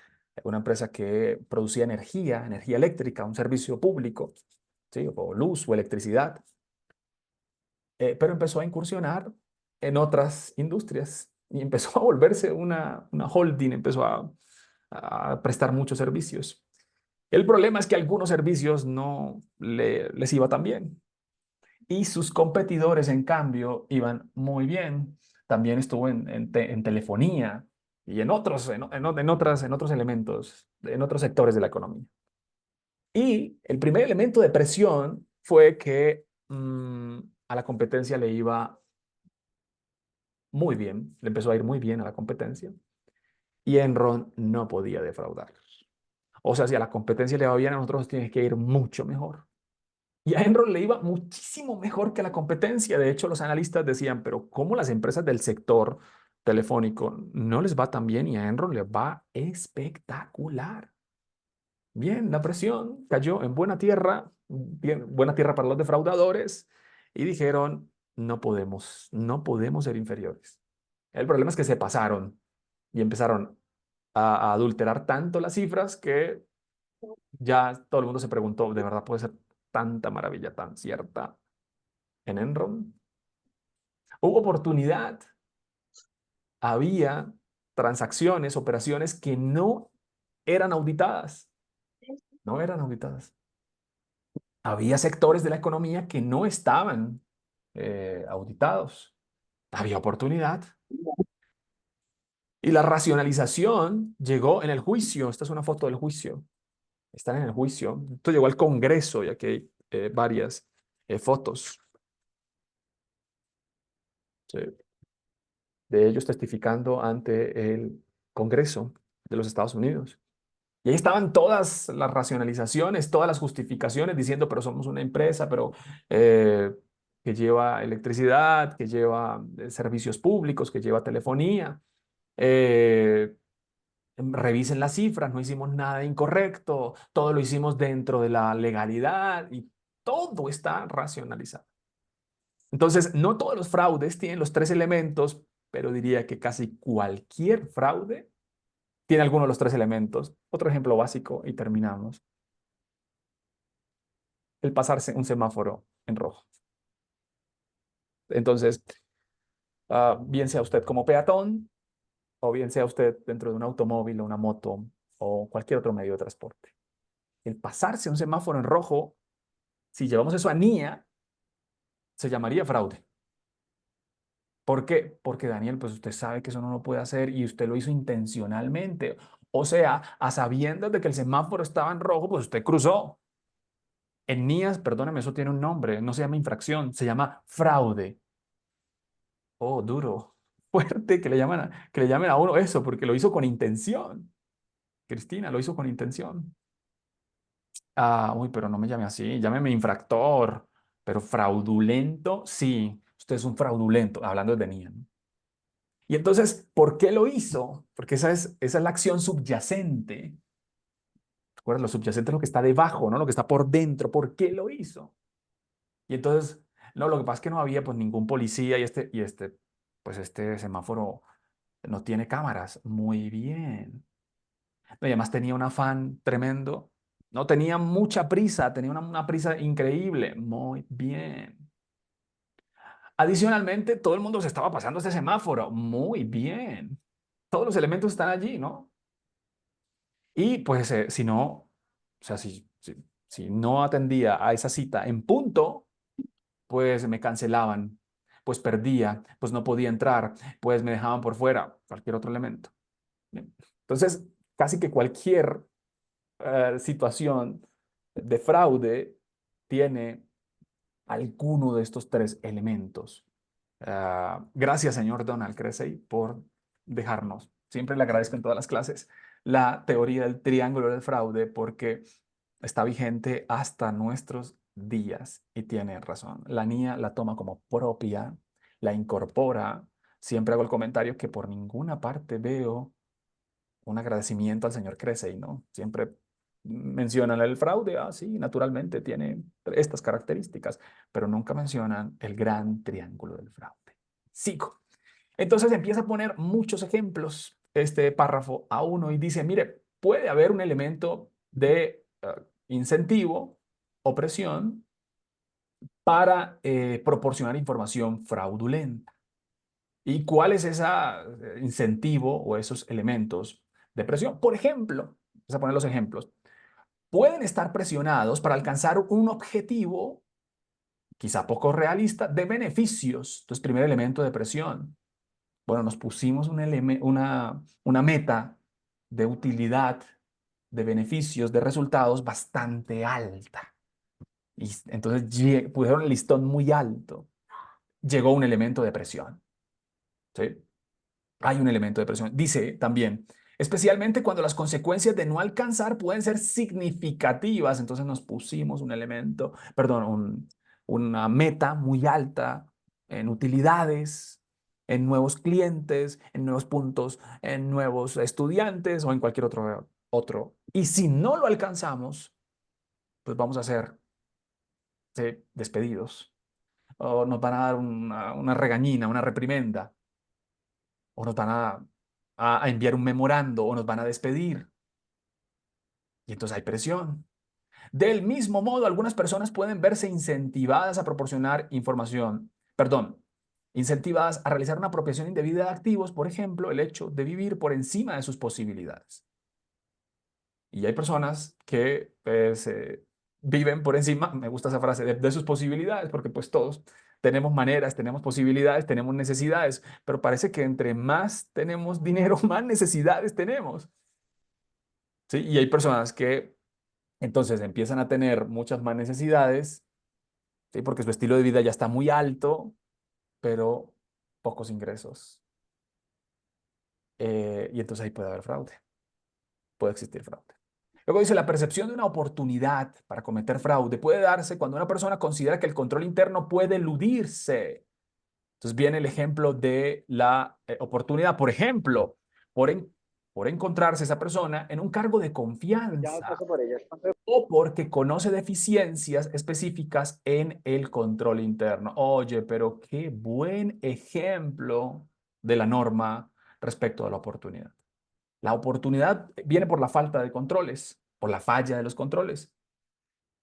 una empresa que producía energía eléctrica, un servicio público, ¿sí? O luz o electricidad, pero empezó a incursionar en otras industrias y empezó a volverse una holding, empezó a prestar muchos servicios. El problema es que algunos servicios no les iba tan bien y sus competidores, en cambio, iban muy bien. También estuvo en telefonía y en otros, en otros elementos, en otros sectores de la economía. Y el primer elemento de presión fue que a la competencia le iba muy bien, le empezó a ir muy bien a la competencia y Enron no podía defraudar. O sea, si a la competencia le va bien, a nosotros tiene que ir mucho mejor. Y a Enron le iba muchísimo mejor que a la competencia. De hecho, los analistas decían, pero ¿cómo las empresas del sector telefónico no les va tan bien y a Enron le va espectacular? Bien, la presión cayó en buena tierra, bien, buena tierra para los defraudadores y dijeron, no podemos ser inferiores. El problema es que se pasaron y empezaron a adulterar tanto las cifras que ya todo el mundo se preguntó, ¿de verdad puede ser tanta maravilla tan cierta en Enron? Hubo oportunidad, había transacciones, operaciones que no eran auditadas, no eran auditadas. Había sectores de la economía que no estaban auditados. Había oportunidad. Y la racionalización llegó en el juicio. Esta es una foto del juicio. Están en el juicio. Esto llegó al Congreso, ya que hay varias fotos, sí, de ellos testificando ante el Congreso de los Estados Unidos. Y ahí estaban todas las racionalizaciones, todas las justificaciones diciendo, pero somos una empresa, pero que lleva electricidad, que lleva servicios públicos, que lleva telefonía. Eh, Revisen las cifras, no hicimos nada incorrecto, todo lo hicimos dentro de la legalidad y todo está racionalizado. Entonces, no todos los fraudes tienen los tres elementos, pero diría que casi cualquier fraude tiene alguno de los tres elementos. Otro ejemplo básico y terminamos. El pasarse un semáforo en rojo. Entonces, bien sea usted como peatón o bien sea usted dentro de un automóvil o una moto o cualquier otro medio de transporte. El pasarse un semáforo en rojo, si llevamos eso a NIA, se llamaría fraude. ¿Por qué? Porque Daniel, pues usted sabe que eso no lo puede hacer y usted lo hizo intencionalmente. O sea, a sabiendas de que el semáforo estaba en rojo, pues usted cruzó. En NIAS, perdóneme, eso tiene un nombre, no se llama infracción, se llama fraude. Oh, duro, fuerte que le llamen a uno eso, porque lo hizo con intención. Cristina, lo hizo con intención. Uy, pero no me llame así, llámeme infractor, pero fraudulento, sí, usted es un fraudulento, hablando de NIA, ¿no? Y entonces, ¿por qué lo hizo? Porque esa es la acción subyacente. ¿Recuerdas? Lo subyacente es lo que está debajo, ¿no? Lo que está por dentro. ¿Por qué lo hizo? Y entonces, no, lo que pasa es que no había pues ningún policía pues este semáforo no tiene cámaras. Muy bien. No, y además tenía un afán tremendo. No tenía mucha prisa, tenía una prisa increíble. Muy bien. Adicionalmente, todo el mundo se estaba pasando este semáforo. Muy bien. Todos los elementos están allí, ¿no? Y pues si no, o sea, si no atendía a esa cita en punto, pues me cancelaban, pues perdía, pues no podía entrar, pues me dejaban por fuera, cualquier otro elemento. Bien. Entonces, casi que cualquier situación de fraude tiene alguno de estos tres elementos. Gracias, señor Donald Cressey, por dejarnos. Siempre le agradezco en todas las clases la teoría del triángulo del fraude porque está vigente hasta nuestros días y tiene razón. La NIA la toma como propia, la incorpora. Siempre hago el comentario que por ninguna parte veo un agradecimiento al señor Cressey, ¿no? Siempre mencionan el fraude, sí, naturalmente tiene estas características, pero nunca mencionan el gran triángulo del fraude. Sigo. Entonces empieza a poner muchos ejemplos este párrafo a uno y dice, mire, puede haber un elemento de incentivo o presión para proporcionar información fraudulenta. ¿Y cuál es ese incentivo o esos elementos de presión? Por ejemplo, vamos a poner los ejemplos. Pueden estar presionados para alcanzar un objetivo, quizá poco realista, de beneficios. Entonces, primer elemento de presión. Bueno, nos pusimos una meta de utilidad, de beneficios, de resultados bastante alta. Y entonces pusieron el listón muy alto. Llegó un elemento de presión. ¿Sí? Hay un elemento de presión. Dice también, especialmente cuando las consecuencias de no alcanzar pueden ser significativas. Entonces nos pusimos un elemento, perdón, una meta muy alta en utilidades, en nuevos clientes, en nuevos puntos, en nuevos estudiantes o en cualquier otro. Y si no lo alcanzamos, pues vamos a ser despedidos. o nos van a dar una regañina, una reprimenda, o nos van a enviar un memorando, o nos van a despedir. Y entonces hay presión. Del mismo modo, algunas personas pueden verse incentivadas a proporcionar información, perdón, incentivadas a realizar una apropiación indebida de activos, por ejemplo, el hecho de vivir por encima de sus posibilidades. Y hay personas que pues, viven por encima, me gusta esa frase, de sus posibilidades, porque pues todos tenemos maneras, tenemos posibilidades, tenemos necesidades, pero parece que entre más tenemos dinero, más necesidades tenemos. ¿Sí? Y hay personas que entonces empiezan a tener muchas más necesidades, ¿sí? Porque su estilo de vida ya está muy alto, pero pocos ingresos. Y entonces ahí puede haber fraude, puede existir fraude. Luego dice, la percepción de una oportunidad para cometer fraude puede darse cuando una persona considera que el control interno puede eludirse. Entonces viene el ejemplo de la oportunidad, por ejemplo, por, en- por encontrarse esa persona en un cargo de Ya confianza paso por ellas. o porque conoce deficiencias específicas en el control interno. Oye, pero qué buen ejemplo de la norma respecto a la oportunidad. La oportunidad viene por la falta de controles, por la falla de los controles.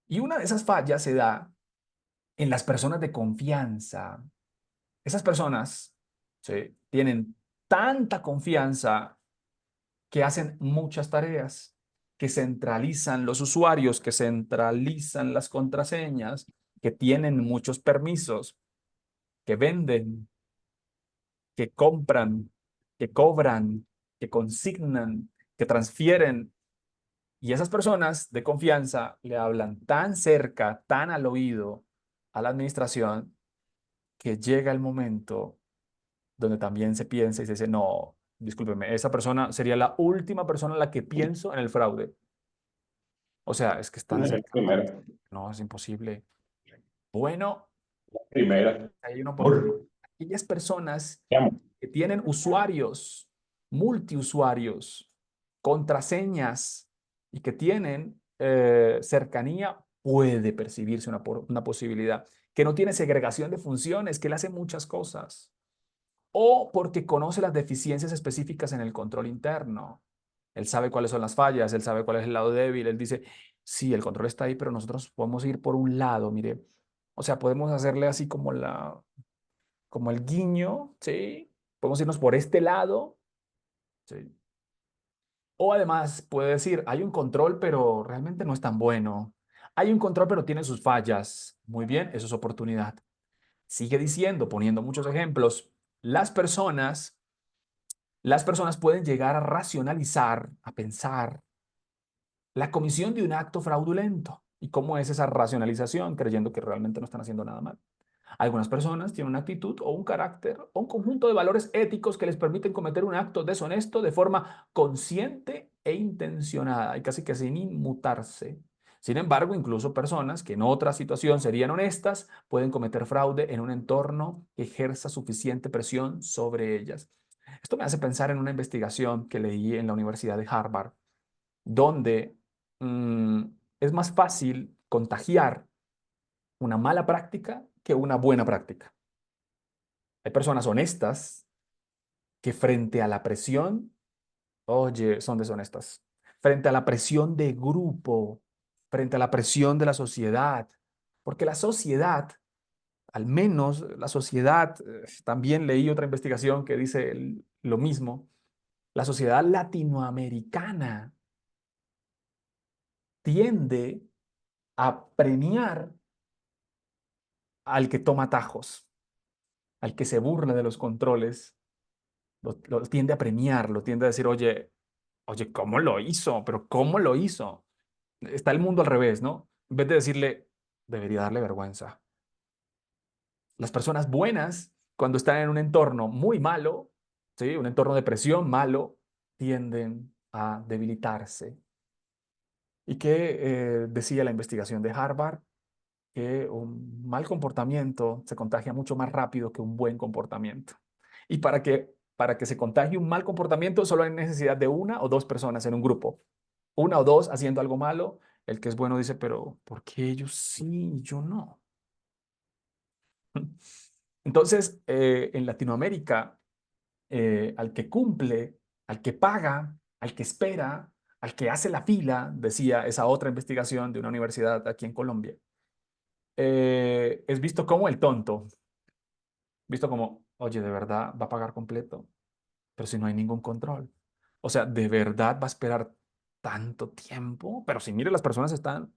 Y una de esas fallas se da en las personas de confianza. Esas personas, ¿sí?, tienen tanta confianza que hacen muchas tareas, que centralizan los usuarios, que centralizan las contraseñas, que tienen muchos permisos, que venden, que compran, que cobran, que consignan, que transfieren. Y esas personas de confianza le hablan tan cerca, tan al oído a la administración, que llega el momento donde también se piensa y se dice, no, discúlpeme, esa persona sería la última persona en la que pienso en el fraude. O sea, es que es tan cerca. Primera, No, es imposible. Bueno, primera. hay una oportunidad. Por, Aquellas personas llamo. que tienen usuarios, multiusuarios, contraseñas y que tienen cercanía, puede percibirse una posibilidad. Que no tiene segregación de funciones, que él hace muchas cosas. O porque conoce las deficiencias específicas en el control interno. Él sabe cuáles son las fallas, él sabe cuál es el lado débil, él dice, sí, el control está ahí, pero nosotros podemos ir por un lado, mire, o sea, podemos hacerle así como como el guiño, ¿sí? Podemos irnos por este lado, ¿sí? O además puede decir, hay un control, pero realmente no es tan bueno. Hay un control, pero tiene sus fallas. Muy bien, eso es oportunidad. Sigue diciendo, poniendo muchos ejemplos, las personas Las personas pueden llegar a racionalizar, a pensar la comisión de un acto fraudulento. ¿Y cómo es esa racionalización? Creyendo que realmente no están haciendo nada mal. Algunas personas tienen una actitud o un carácter o un conjunto de valores éticos que les permiten cometer un acto deshonesto de forma consciente e intencionada y casi que sin inmutarse. Sin embargo, incluso personas que en otra situación serían honestas pueden cometer fraude en un entorno que ejerza suficiente presión sobre ellas. Esto me hace pensar en una investigación que leí en la Universidad de Harvard, donde mm, es más fácil contagiar una mala práctica que una buena práctica. Hay personas honestas que frente a la presión, oye, son deshonestas. Frente a la presión de grupo, frente a la presión de la sociedad, porque la sociedad, al menos la sociedad, también leí otra investigación que dice lo mismo, la sociedad latinoamericana tiende a premiar al que toma tajos, al que se burla de los controles, lo tiende a premiar, lo tiende a decir, oye, ¿cómo lo hizo? Pero ¿cómo lo hizo? Está el mundo al revés, ¿no? En vez de decirle, debería darle vergüenza. Las personas buenas, cuando están en un entorno muy malo, ¿sí?, un entorno de presión malo, tienden a debilitarse. ¿Y qué decía la investigación de Harvard? Que un mal comportamiento se contagia mucho más rápido que un buen comportamiento. Y para que se contagie un mal comportamiento, solo hay necesidad de una o dos personas en un grupo. Una o dos haciendo algo malo. El que es bueno dice, pero ¿por qué ellos sí y yo no? Entonces, en Latinoamérica, al que cumple, al que paga, al que espera, al que hace la fila, decía esa otra investigación de una universidad aquí en Colombia, es visto como el tonto, visto como, oye, ¿de verdad va a pagar completo? Pero si no hay ningún control. O sea, ¿de verdad va a esperar tanto tiempo? Pero si mire, las personas están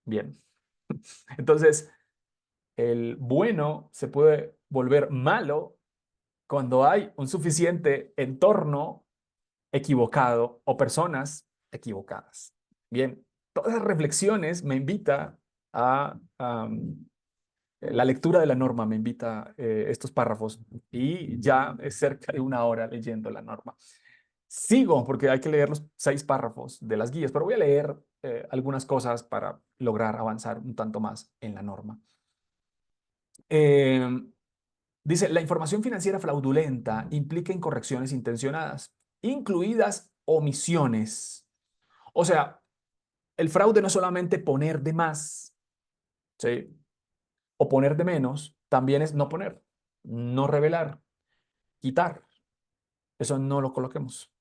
bien. Entonces, el bueno se puede volver malo cuando hay un suficiente entorno equivocado o personas equivocadas. Bien, todas esas reflexiones me invita a la lectura de la norma, me invita estos párrafos y ya es cerca de una hora leyendo la norma. Sigo porque hay que leer los 6 párrafos de las guías, pero voy a leer algunas cosas para lograr avanzar un tanto más en la norma. Eh, Dice, la información financiera fraudulenta implica incorrecciones intencionadas, incluidas omisiones. O sea, el fraude no es solamente poner de más, ¿sí? O poner de menos, también es no poner, no revelar, quitar. Eso no lo coloquemos.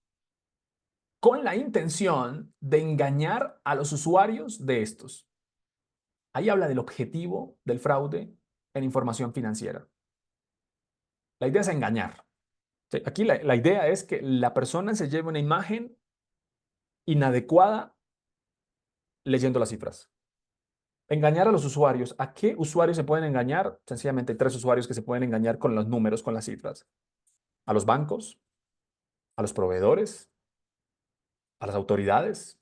Con la intención de engañar a los usuarios de estos. Ahí habla del objetivo del fraude en información financiera. La idea es engañar. ¿Sí? Aquí la idea es que la persona se lleve una imagen inadecuada leyendo las cifras. Engañar a los usuarios. ¿A qué usuarios se pueden engañar? Sencillamente hay 3 usuarios que se pueden engañar con los números, con las cifras. A los bancos, a los proveedores, a las autoridades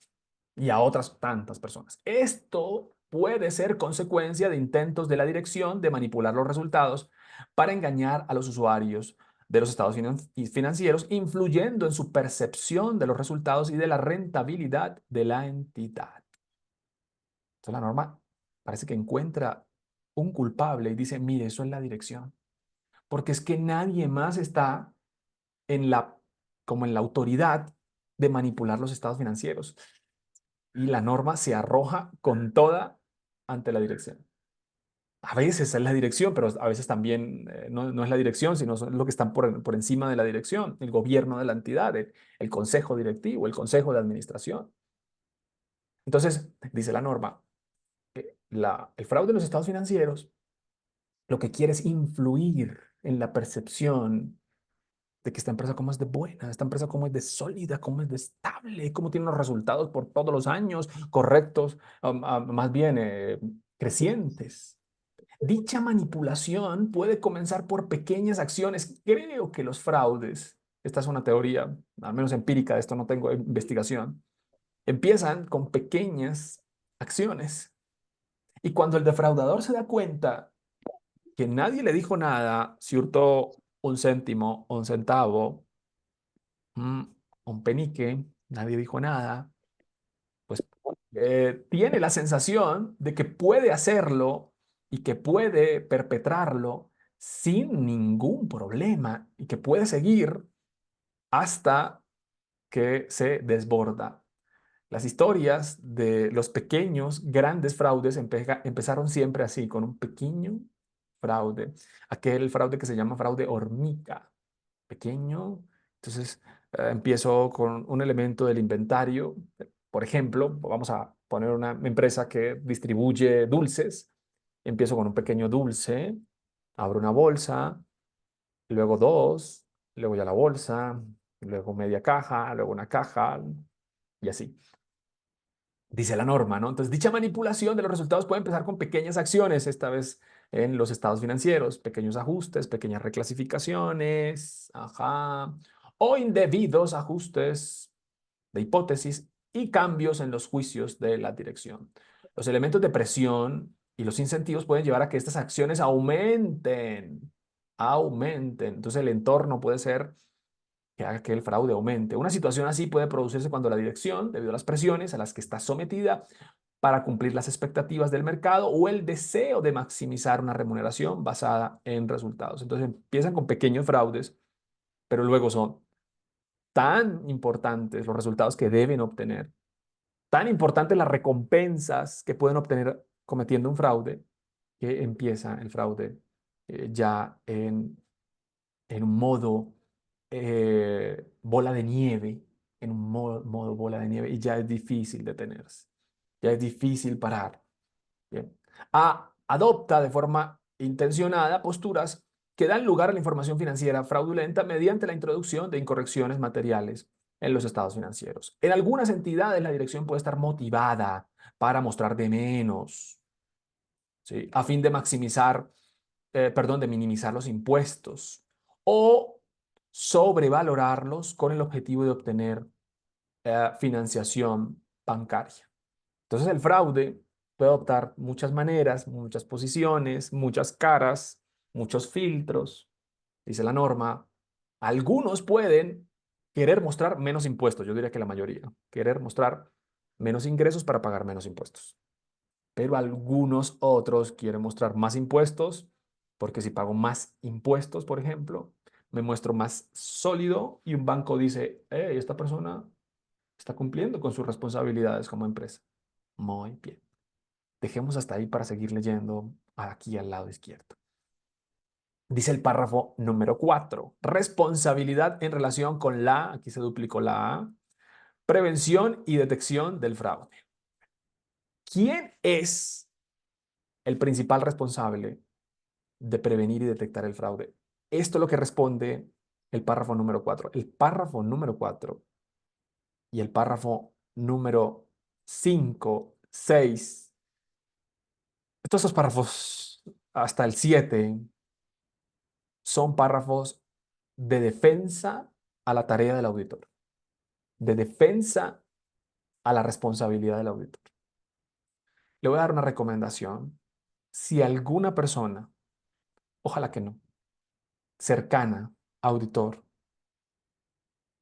y a otras tantas personas. Esto puede ser consecuencia de intentos de la dirección de manipular los resultados para engañar a los usuarios de los estados financieros, influyendo en su percepción de los resultados y de la rentabilidad de la entidad. Entonces la norma parece que encuentra un culpable y dice, mire, eso es la dirección, porque es que nadie más está en como en la autoridad de manipular los estados financieros. Y la norma se arroja con toda ante la dirección. A veces es la dirección, pero a veces también no es la dirección, sino son lo que están por encima de la dirección, el gobierno de la entidad, el consejo directivo, el consejo de administración. Entonces, dice la norma, el fraude en los estados financieros lo que quiere es influir en la percepción de que esta empresa como es de buena, esta empresa como es de sólida, como es de estable, cómo tiene los resultados por todos los años correctos, más bien crecientes. Dicha manipulación puede comenzar por pequeñas acciones. Creo que los fraudes, esta es una teoría, al menos empírica, de esto no tengo investigación, empiezan con pequeñas acciones. Y cuando el defraudador se da cuenta que nadie le dijo nada, si hurtó un céntimo, un centavo, mm, un penique, nadie dijo nada, pues tiene la sensación de que puede hacerlo y que puede perpetrarlo sin ningún problema y que puede seguir hasta que se desborda. Las historias de los pequeños, grandes fraudes empezaron siempre así, con un pequeño fraude. Aquel fraude que se llama fraude hormiga, pequeño. Entonces, empiezo con un elemento del inventario. Por ejemplo, vamos a poner una empresa que distribuye dulces. Empiezo con un pequeño dulce, abro una bolsa, luego dos, luego ya la bolsa, luego media caja, luego una caja y así. Dice la norma, ¿no? Entonces, dicha manipulación de los resultados puede empezar con pequeñas acciones, esta vez en los estados financieros, pequeños ajustes, pequeñas reclasificaciones, ajá, o indebidos ajustes de hipótesis y cambios en los juicios de la dirección. Los elementos de presión y los incentivos pueden llevar a que estas acciones aumenten. Entonces, el entorno puede ser que haga que el fraude aumente. Una situación así puede producirse cuando la dirección, debido a las presiones a las que está sometida para cumplir las expectativas del mercado o el deseo de maximizar una remuneración basada en resultados. Entonces empiezan con pequeños fraudes, pero luego son tan importantes los resultados que deben obtener, tan importantes las recompensas que pueden obtener cometiendo un fraude, que empieza el fraude ya en un modo bola de nieve, en un modo bola de nieve, y ya es difícil detenerse, ya es difícil parar. Bien. A, adopta de forma intencionada posturas que dan lugar a la información financiera fraudulenta mediante la introducción de incorrecciones materiales en los estados financieros. En algunas entidades la dirección puede estar motivada para mostrar de menos, ¿sí? A fin de maximizar, perdón, de minimizar los impuestos o sobrevalorarlos con el objetivo de obtener financiación bancaria. Entonces el fraude puede adoptar muchas maneras, muchas posiciones, muchas caras, muchos filtros, dice la norma. Algunos pueden querer mostrar menos impuestos, yo diría que la mayoría, querer mostrar menos ingresos para pagar menos impuestos. Pero algunos otros quieren mostrar más impuestos, porque si pago más impuestos, por ejemplo, me muestro más sólido y un banco dice, hey, esta persona está cumpliendo con sus responsabilidades como empresa. Muy bien. Dejemos hasta ahí para seguir leyendo aquí al lado izquierdo. Dice el párrafo número 4, responsabilidad en relación con aquí se duplicó la A, prevención y detección del fraude. ¿Quién es el principal responsable de prevenir y detectar el fraude? Esto es lo que responde el párrafo número 4. El párrafo número 4 y el párrafo número 5, 6, todos estos párrafos hasta el 7 son párrafos de defensa a la tarea del auditor, de defensa a la responsabilidad del auditor. Le voy a dar una recomendación. Si alguna persona, ojalá que no, cercana, auditor,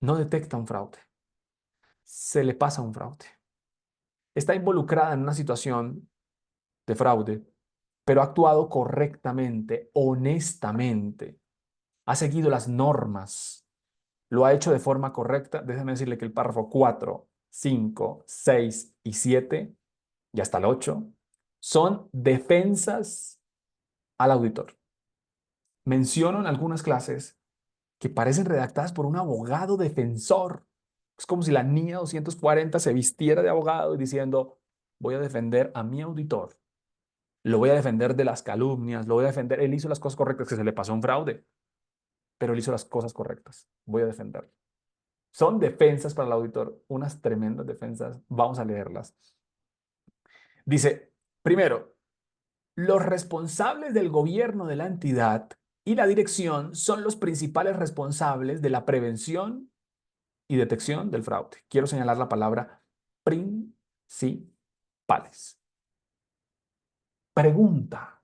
no detecta un fraude, se le pasa un fraude, está involucrada en una situación de fraude, pero ha actuado correctamente, honestamente, ha seguido las normas, lo ha hecho de forma correcta, déjeme decirle que el párrafo 4, 5, 6 y 7 y hasta el 8 son defensas al auditor. Menciono en algunas clases que parecen redactadas por un abogado defensor. Es como si la niña 240 se vistiera de abogado y diciendo, voy a defender a mi auditor, lo voy a defender de las calumnias, lo voy a defender, él hizo las cosas correctas, que se le pasó un fraude, pero él hizo las cosas correctas, voy a defenderlo. Son defensas para el auditor, unas tremendas defensas, vamos a leerlas. Dice, primero, los responsables del gobierno de la entidad y la dirección son los principales responsables de la prevención y detección del fraude. Quiero señalar la palabra principales. Pregunta,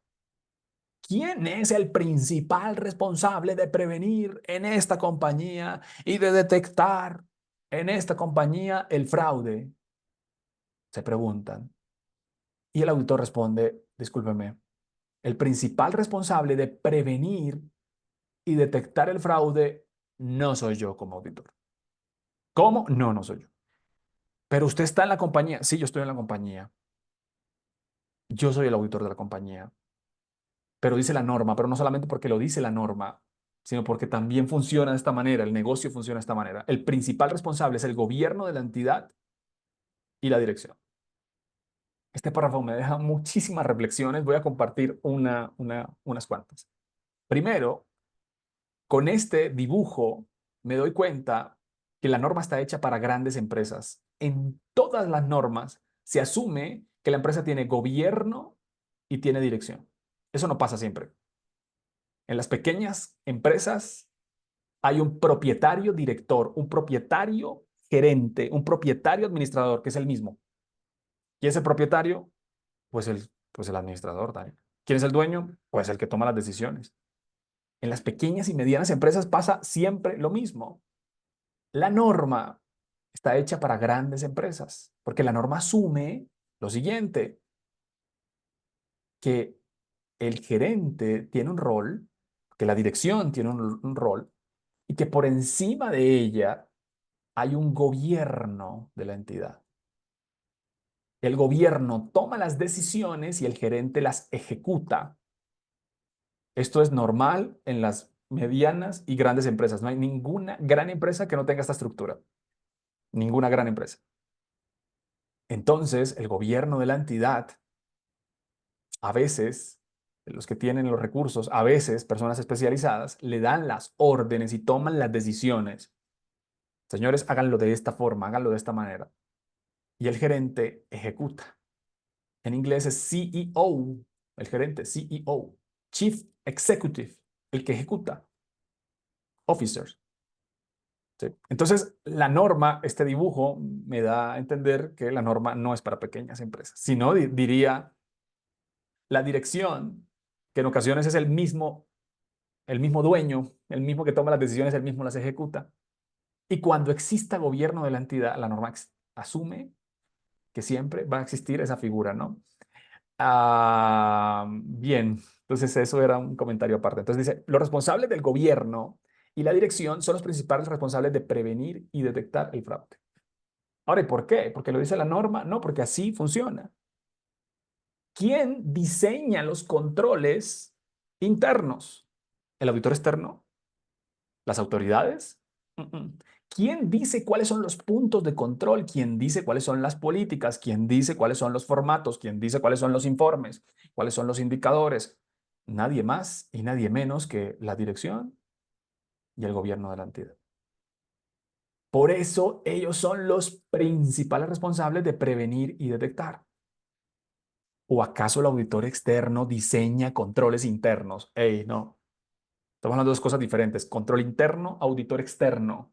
¿quién es el principal responsable de prevenir en esta compañía y de detectar en esta compañía el fraude? Se preguntan. Y el auditor responde, discúlpeme, el principal responsable de prevenir y detectar el fraude no soy yo como auditor. ¿Cómo? No, no soy yo. Pero usted está en la compañía. Sí, yo estoy en la compañía. Yo soy el auditor de la compañía. Pero dice la norma, pero no solamente porque lo dice la norma, sino porque también funciona de esta manera, el negocio funciona de esta manera. El principal responsable es el gobierno de la entidad y la dirección. Este párrafo me deja muchísimas reflexiones. Voy a compartir unas cuantas. Primero, con este dibujo me doy cuenta que la norma está hecha para grandes empresas. En todas las normas se asume que la empresa tiene gobierno y tiene dirección. Eso no pasa siempre. En las pequeñas empresas hay un propietario director, un propietario gerente, un propietario administrador, que es el mismo. ¿Quién es el propietario? Pues el administrador, Daniel. ¿Quién es el dueño? Pues el que toma las decisiones. En las pequeñas y medianas empresas pasa siempre lo mismo. La norma está hecha para grandes empresas, porque la norma asume lo siguiente, que el gerente tiene un rol, que la dirección tiene un rol, y que por encima de ella hay un gobierno de la entidad. El gobierno toma las decisiones y el gerente las ejecuta. Esto es normal en las medianas y grandes empresas. No hay ninguna gran empresa que no tenga esta estructura. Ninguna gran empresa. Entonces, el gobierno de la entidad, a veces, los que tienen los recursos, a veces personas especializadas, le dan las órdenes y toman las decisiones. Señores, háganlo de esta forma, háganlo de esta manera. Y el gerente ejecuta. En inglés es CEO, el gerente, CEO, Chief Executive, el que ejecuta, Officers. ¿Sí? Entonces, la norma, este dibujo me da a entender que la norma no es para pequeñas empresas, sino diría la dirección, que en ocasiones es el mismo dueño, el mismo que toma las decisiones, el mismo las ejecuta. Y cuando exista gobierno de la entidad, la norma asume que siempre va a existir esa figura, ¿no? Bien, entonces eso era un comentario aparte. Entonces dice, los responsables del gobierno y la dirección son los principales responsables de prevenir y detectar el fraude. Ahora, ¿y por qué? ¿Porque lo dice la norma? No, porque así funciona. ¿Quién diseña los controles internos? ¿El auditor externo? ¿Las autoridades? ¿Quién dice cuáles son los puntos de control? ¿Quién dice cuáles son las políticas? ¿Quién dice cuáles son los formatos? ¿Quién dice cuáles son los informes? ¿Cuáles son los indicadores? Nadie más y nadie menos que la dirección y el gobierno de la entidad. Por eso ellos son los principales responsables de prevenir y detectar. ¿O acaso el auditor externo diseña controles internos? Ey, no. Estamos hablando de dos cosas diferentes. Control interno, auditor externo.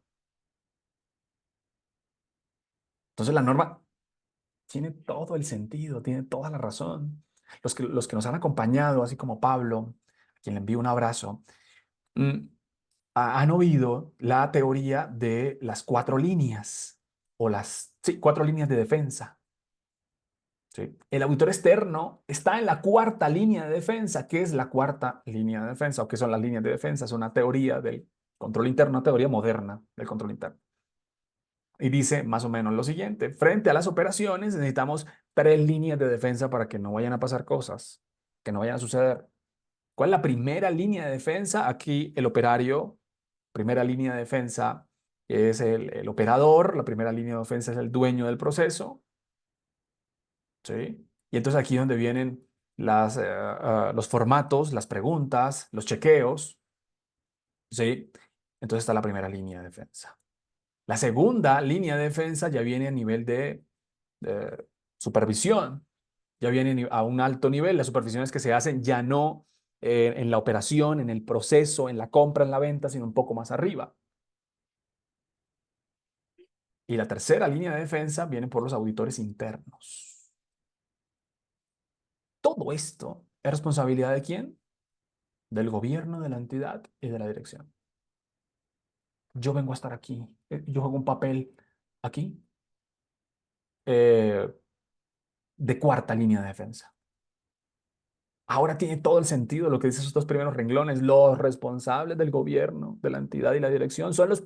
Entonces la norma tiene todo el sentido, tiene toda la razón. Los que nos han acompañado, así como Pablo, a quien le envío un abrazo, mm, han oído la teoría de las cuatro líneas, o sí, cuatro líneas de defensa. ¿Sí? El auditor externo está en la cuarta línea de defensa. ¿Qué es la cuarta línea de defensa? ¿O qué son las líneas de defensa? Es una teoría del control interno, una teoría moderna del control interno. Y dice más o menos lo siguiente: frente a las operaciones necesitamos tres líneas de defensa para que no vayan a pasar cosas, que no vayan a suceder. ¿Cuál es la primera línea de defensa? Aquí el operario, primera línea de defensa es el operador, la primera línea de defensa es el dueño del proceso, ¿sí? Y entonces aquí es donde vienen los formatos, las preguntas, los chequeos, ¿sí? Entonces está la primera línea de defensa. La segunda línea de defensa ya viene a nivel de supervisión, ya viene a un alto nivel. Las supervisiones que se hacen ya no en la operación, en el proceso, en la compra, en la venta, sino un poco más arriba. Y la tercera línea de defensa viene por los auditores internos. Todo esto es responsabilidad ¿de quién? Del gobierno, de la entidad y de la dirección. Yo vengo a estar aquí, yo juego un papel aquí eh, de cuarta línea de defensa. Ahora tiene todo el sentido lo que dice esos dos primeros renglones. Los responsables del gobierno, de la entidad y la dirección son los sí,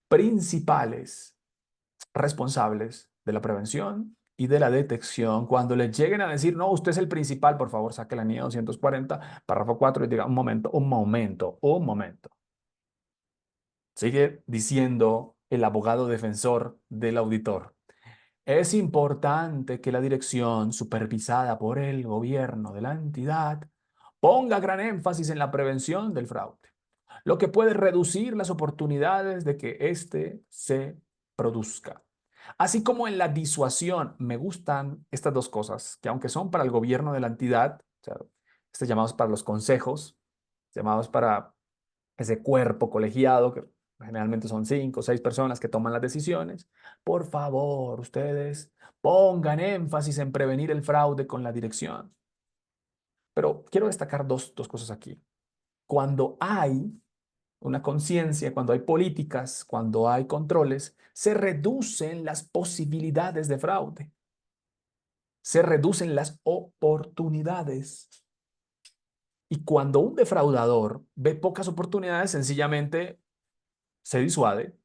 principales responsables de la prevención y de la detección. Cuando les lleguen a decir, no, usted es el principal, por favor, saque la NIE 240, párrafo 4 y diga, un momento, un momento, un momento. Sigue diciendo el abogado defensor del auditor. Es importante que la dirección, supervisada por el gobierno de la entidad, ponga gran énfasis en la prevención del fraude, lo que puede reducir las oportunidades de que éste se produzca. Así como en la disuasión. Me gustan estas dos cosas, que aunque son para el gobierno de la entidad, o sea, llamados para los consejos, llamados para ese cuerpo colegiado, que generalmente son 5 o 6 personas que toman las decisiones. Por favor, ustedes pongan énfasis en prevenir el fraude con la dirección. Pero quiero destacar dos cosas aquí. Cuando hay una conciencia, cuando hay políticas, cuando hay controles, se reducen las posibilidades de fraude, se reducen las oportunidades. Y cuando un defraudador ve pocas oportunidades, sencillamente se disuade,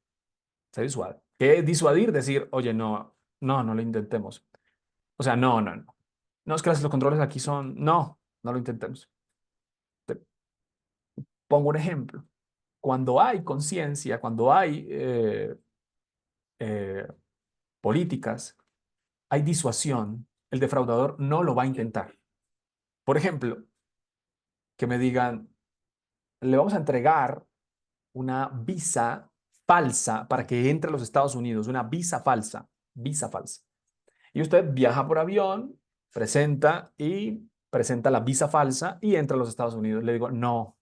se disuade. ¿Qué es disuadir? Decir, oye, no, no, no lo intentemos. O sea, no, no, no. No es que los controles aquí son, no, no lo intentemos. Te pongo un ejemplo. Cuando hay conciencia, cuando hay eh, políticas, hay disuasión, el defraudador no lo va a intentar. Por ejemplo, que me digan, le vamos a entregar una visa falsa para que entre a los Estados Unidos, una visa falsa, visa falsa. Y usted viaja por avión, presenta la visa falsa y entra a los Estados Unidos. Le digo, no,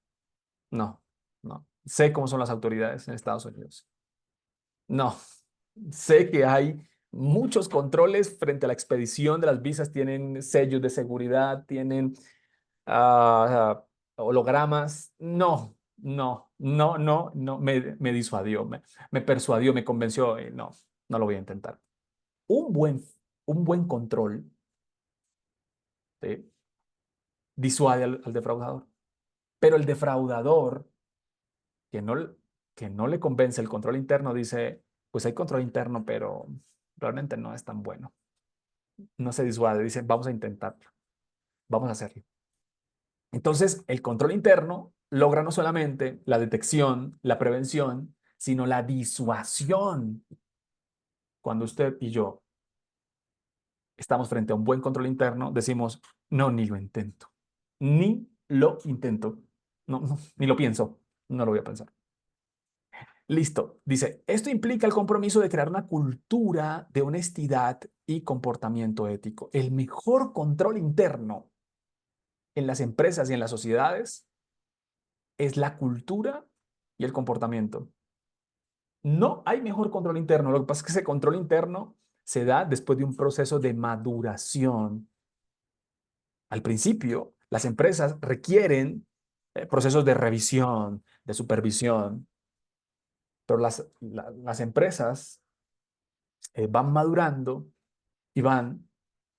no, no. Sé cómo son las autoridades en Estados Unidos. No, sé que hay muchos controles frente a la expedición de las visas, tienen sellos de seguridad, tienen hologramas. No, no, no, no, no, me disuadió, me persuadió, me convenció. No, no lo voy a intentar. Un buen, un buen control, ¿sí? Disuade al defraudador, pero el defraudador que no, que no le convence el control interno dice, pues hay control interno, pero realmente no es tan bueno. No se disuade, dice, vamos a intentarlo, vamos a hacerlo. Entonces, el control interno logra no solamente la detección, la prevención, sino la disuasión. Cuando usted y yo estamos frente a un buen control interno, decimos, no, ni lo intento, ni lo intento, no, no, ni lo pienso, no lo voy a pensar. Listo. Dice, esto implica el compromiso de crear una cultura de honestidad y comportamiento ético. El mejor control interno en las empresas y en las sociedades es la cultura y el comportamiento. No hay mejor control interno. Lo que pasa es que ese control interno se da después de un proceso de maduración. Al principio, las empresas requieren procesos de revisión, de supervisión, pero las empresas van madurando y van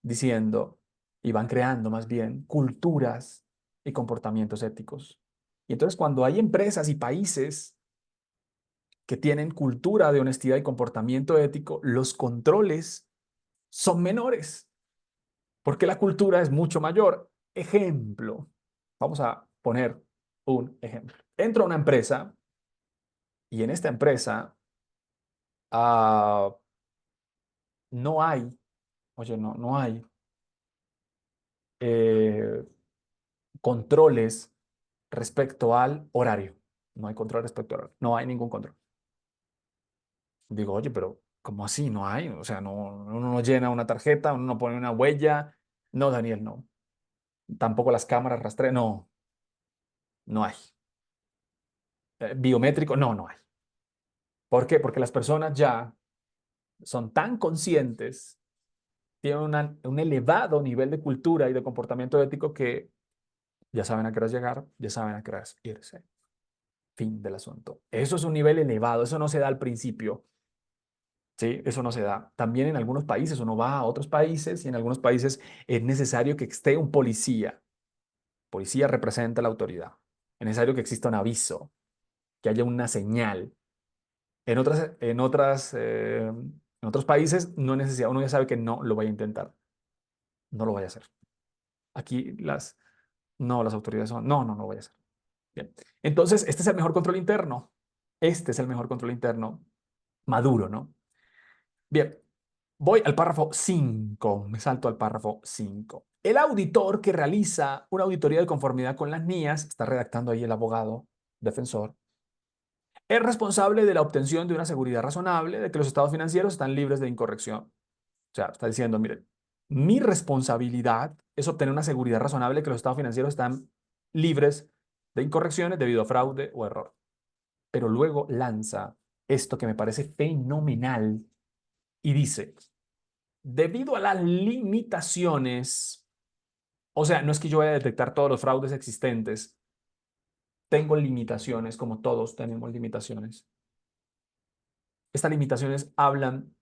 diciendo y van creando más bien culturas y comportamientos éticos. Y entonces cuando hay empresas y países que tienen cultura de honestidad y comportamiento ético, los controles son menores, porque la cultura es mucho mayor. Ejemplo, vamos a poner un ejemplo. Entro a una empresa y en esta empresa uh, no hay, oye, no, no hay eh, controles respecto al horario. No hay control respecto al horario. No hay ningún control. Digo, oye, pero ¿cómo así? No hay. O sea, no, uno no llena una tarjeta, uno no pone una huella. No, Daniel, no. Tampoco las cámaras rastrean. No, no hay. Biométrico, no, no hay. ¿Por qué? Porque las personas ya son tan conscientes, tienen un elevado nivel de cultura y de comportamiento ético que ya saben a qué hora llegar, ya saben a qué hora irse. Fin del asunto. Eso es un nivel elevado, eso no se da al principio. Sí, eso no se da. También en algunos países uno va a otros países y en algunos países es necesario que esté un policía. Policía representa la autoridad. Es necesario que exista un aviso, que haya una señal. En otros países no es necesidad. Uno ya sabe que no lo vaya a intentar. No lo vaya a hacer. Aquí no, las autoridades son, no, no, no lo vaya a hacer. Bien. Entonces, este es el mejor control interno. Este es el mejor control interno maduro, ¿no? Bien, voy al párrafo 5, me salto al párrafo 5. El auditor que realiza una auditoría de conformidad con las NIAS, está redactando ahí el abogado defensor, es responsable de la obtención de una seguridad razonable de que los estados financieros están libres de incorrección. O sea, está diciendo, miren, mi responsabilidad es obtener una seguridad razonable de que los estados financieros están libres de incorrecciones debido a fraude o error. Pero luego lanza esto que me parece fenomenal y dice, debido a las limitaciones, o sea, no es que yo vaya a detectar todos los fraudes existentes, tengo limitaciones, como todos tenemos limitaciones. Estas limitaciones hablan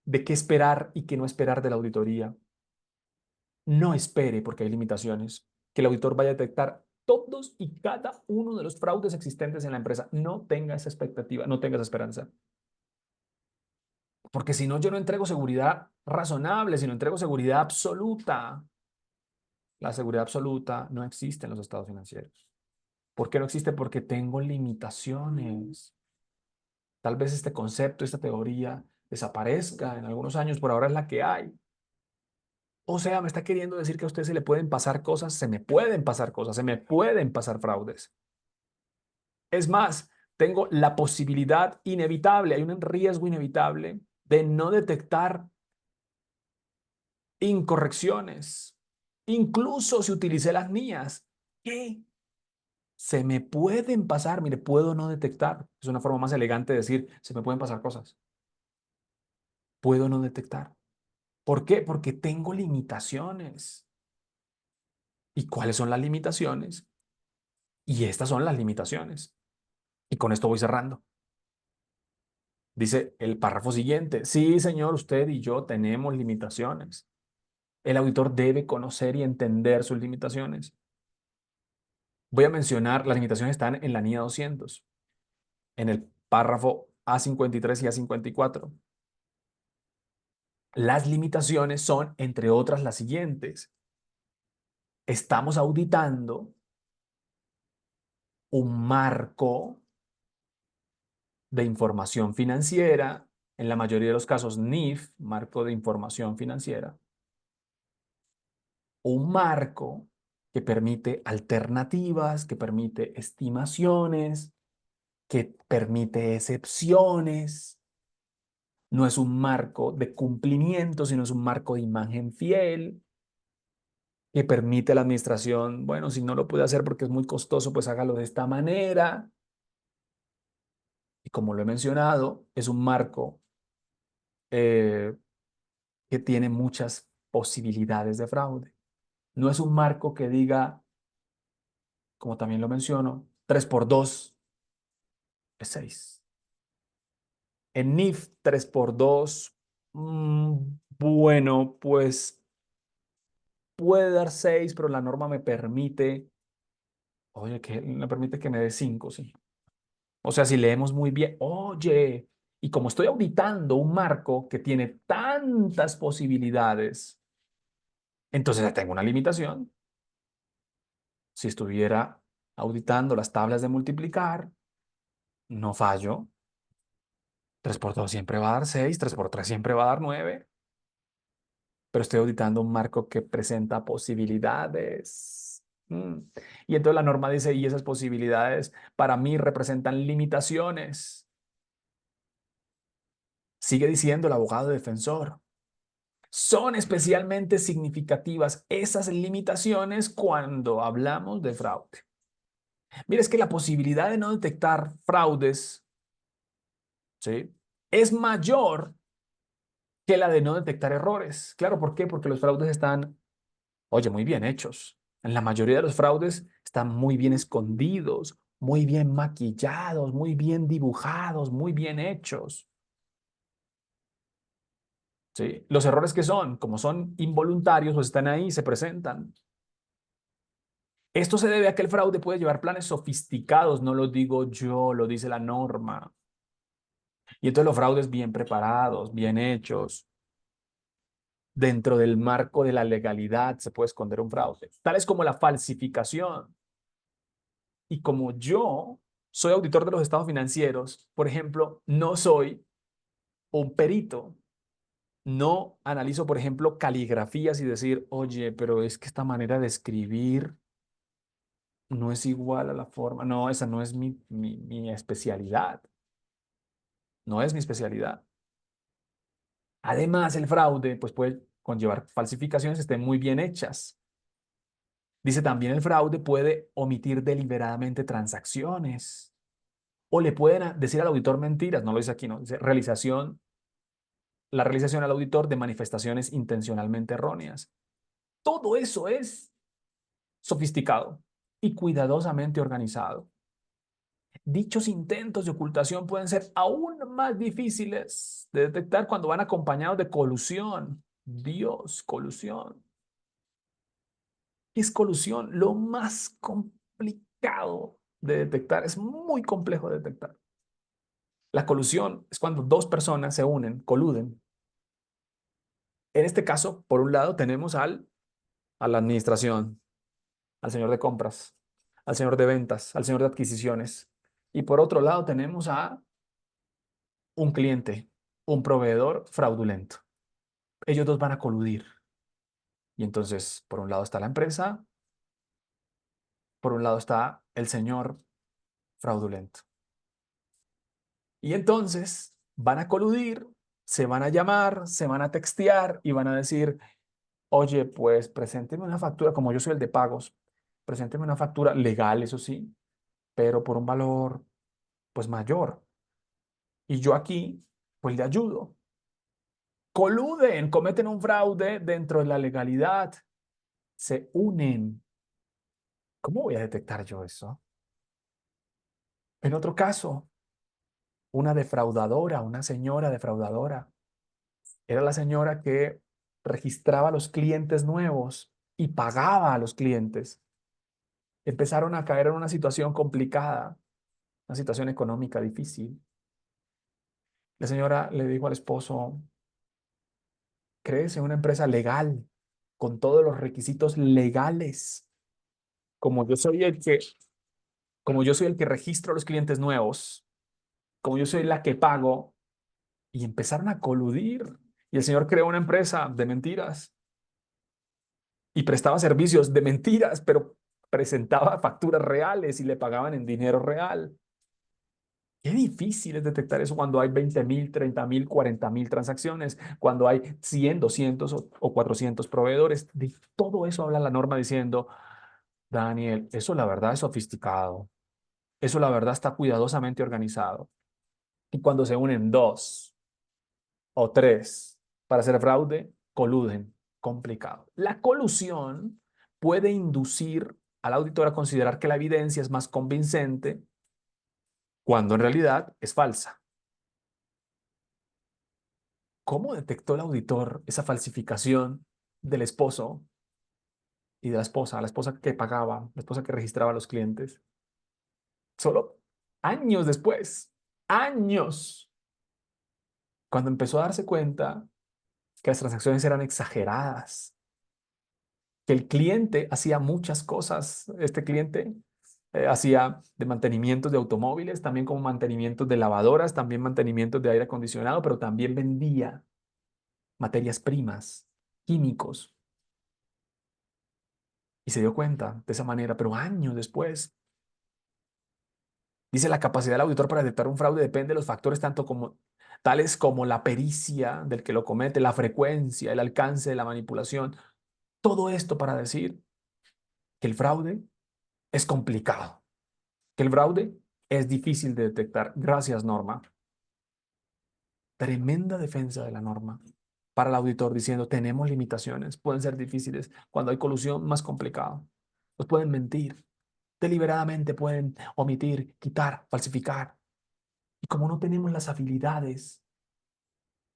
de qué esperar y qué no esperar de la auditoría. No espere, porque hay limitaciones, que el auditor vaya a detectar todos y cada uno de los fraudes existentes en la empresa. No tengas expectativa, no tengas esperanza. Porque si no, yo no entrego seguridad razonable, sino entrego seguridad absoluta. La seguridad absoluta no existe en los estados financieros. ¿Por qué no existe? Porque tengo limitaciones. Tal vez este concepto, esta teoría desaparezca en algunos años, por ahora es la que hay. O sea, me está queriendo decir que a usted se le pueden pasar cosas, se me pueden pasar cosas, se me pueden pasar fraudes. Es más, tengo la posibilidad inevitable, hay un riesgo inevitable de no detectar incorrecciones, incluso si utilicé las mías. ¿Qué? Se me pueden pasar, mire, puedo no detectar. Es una forma más elegante de decir, se me pueden pasar cosas. Puedo no detectar. ¿Por qué? Porque tengo limitaciones. ¿Y cuáles son las limitaciones? Y estas son las limitaciones. Y con esto voy cerrando. Dice el párrafo siguiente. Sí, señor, usted y yo tenemos limitaciones. El auditor debe conocer y entender sus limitaciones. Voy a mencionar, las limitaciones están en la NIA 200, en el párrafo A53 y A54. Las limitaciones son, entre otras, las siguientes. Estamos auditando un marco de información financiera, en la mayoría de los casos NIF, marco de información financiera, un marco que permite alternativas, que permite estimaciones, que permite excepciones. No es un marco de cumplimiento, sino es un marco de imagen fiel que permite a la administración, bueno, si no lo puede hacer porque es muy costoso, pues hágalo de esta manera. Y como lo he mencionado, es un marco eh, que tiene muchas posibilidades de fraude. No es un marco que diga, como también lo menciono, 3 por 2 es 6. En NIF 3 por 2, bueno, pues puede dar 6, pero la norma me permite, oye, que me permite que me dé 5, sí. O sea, si leemos muy bien, oye, y como estoy auditando un marco que tiene tantas posibilidades, entonces ya tengo una limitación. Si estuviera auditando las tablas de multiplicar, no fallo. 3 por 2 siempre va a dar 6, 3 por 3 siempre va a dar 9, pero estoy auditando un marco que presenta posibilidades. Y entonces la norma dice, y esas posibilidades para mí representan limitaciones. Sigue diciendo el abogado defensor. Son especialmente significativas esas limitaciones cuando hablamos de fraude. Mira, es que la posibilidad de no detectar fraudes, ¿sí?, es mayor que la de no detectar errores. Claro, ¿por qué? Porque los fraudes están, oye, muy bien hechos. En la mayoría de los fraudes están muy bien escondidos, muy bien maquillados, muy bien dibujados, muy bien hechos. ¿Sí? Los errores que son, como son involuntarios, pues están ahí, se presentan. Esto se debe a que el fraude puede llevar planes sofisticados, no lo digo yo, lo dice la norma. Y entonces los fraudes bien preparados, bien hechos, dentro del marco de la legalidad se puede esconder un fraude, tales como la falsificación. Y como yo soy auditor de los estados financieros, por ejemplo, no soy un perito. No analizo, por ejemplo, caligrafías y decir, oye, pero es que esta manera de escribir no es igual a la forma. No, esa no es mi especialidad. No es mi especialidad. Además, el fraude pues, puede conllevar falsificaciones que estén muy bien hechas. Dice también el fraude puede omitir deliberadamente transacciones o le pueden decir al auditor mentiras, no lo dice aquí, no, dice la realización al auditor de manifestaciones intencionalmente erróneas. Todo eso es sofisticado y cuidadosamente organizado. Dichos intentos de ocultación pueden ser aún más difíciles de detectar cuando van acompañados de colusión. Dios, colusión. ¿Qué es colusión? Lo más complicado de detectar, es muy complejo de detectar. La colusión es cuando dos personas se unen, coluden. En este caso, por un lado, tenemos a la administración, al señor de compras, al señor de ventas, al señor de adquisiciones. Y por otro lado, tenemos a un cliente, un proveedor fraudulento. Ellos dos van a coludir. Y entonces, por un lado está la empresa, por un lado está el señor fraudulento. Y entonces van a coludir, se van a llamar, se van a textear y van a decir, oye, pues presénteme una factura, como yo soy el de pagos, presénteme una factura legal, eso sí, pero por un valor pues mayor. Y yo aquí pues le ayudo. Coluden, cometen un fraude dentro de la legalidad, se unen. ¿Cómo voy a detectar yo eso? En otro caso, una defraudadora, una señora defraudadora, era la señora que registraba a los clientes nuevos y pagaba a los clientes. Empezaron a caer en una situación complicada, una situación económica difícil. La señora le dijo al esposo, créese una empresa legal, con todos los requisitos legales. Como yo soy el que, como yo soy el que registro a los clientes nuevos, como yo soy la que pago, y empezaron a coludir. Y el señor creó una empresa de mentiras y prestaba servicios de mentiras, pero presentaba facturas reales y le pagaban en dinero real. Qué difícil es detectar eso cuando hay 20.000, 30.000, 40.000 transacciones, cuando hay 100, 200 o 400 proveedores. De todo eso habla la norma diciendo, Daniel, eso la verdad es sofisticado. Eso la verdad está cuidadosamente organizado. Y cuando se unen dos o tres para hacer fraude, coluden. Complicado. La colusión puede inducir al auditor a considerar que la evidencia es más convincente cuando en realidad es falsa. ¿Cómo detectó el auditor esa falsificación del esposo y de la esposa que pagaba, la esposa que registraba a los clientes? Solo años después, años, cuando empezó a darse cuenta que las transacciones eran exageradas, que el cliente hacía muchas cosas. Este cliente hacía de mantenimientos de automóviles, también como mantenimientos de lavadoras, también mantenimientos de aire acondicionado, pero también vendía materias primas, químicos. Y se dio cuenta de esa manera, pero años después. Dice la capacidad del auditor para detectar un fraude depende de los factores tales como la pericia del que lo comete, la frecuencia, el alcance de la manipulación. Todo esto para decir que el fraude es complicado, que el fraude es difícil de detectar. Gracias, Norma. Tremenda defensa de la norma para el auditor diciendo, tenemos limitaciones, pueden ser difíciles. Cuando hay colusión, más complicado. Nos pueden mentir, deliberadamente pueden omitir, quitar, falsificar. Y como no tenemos las habilidades,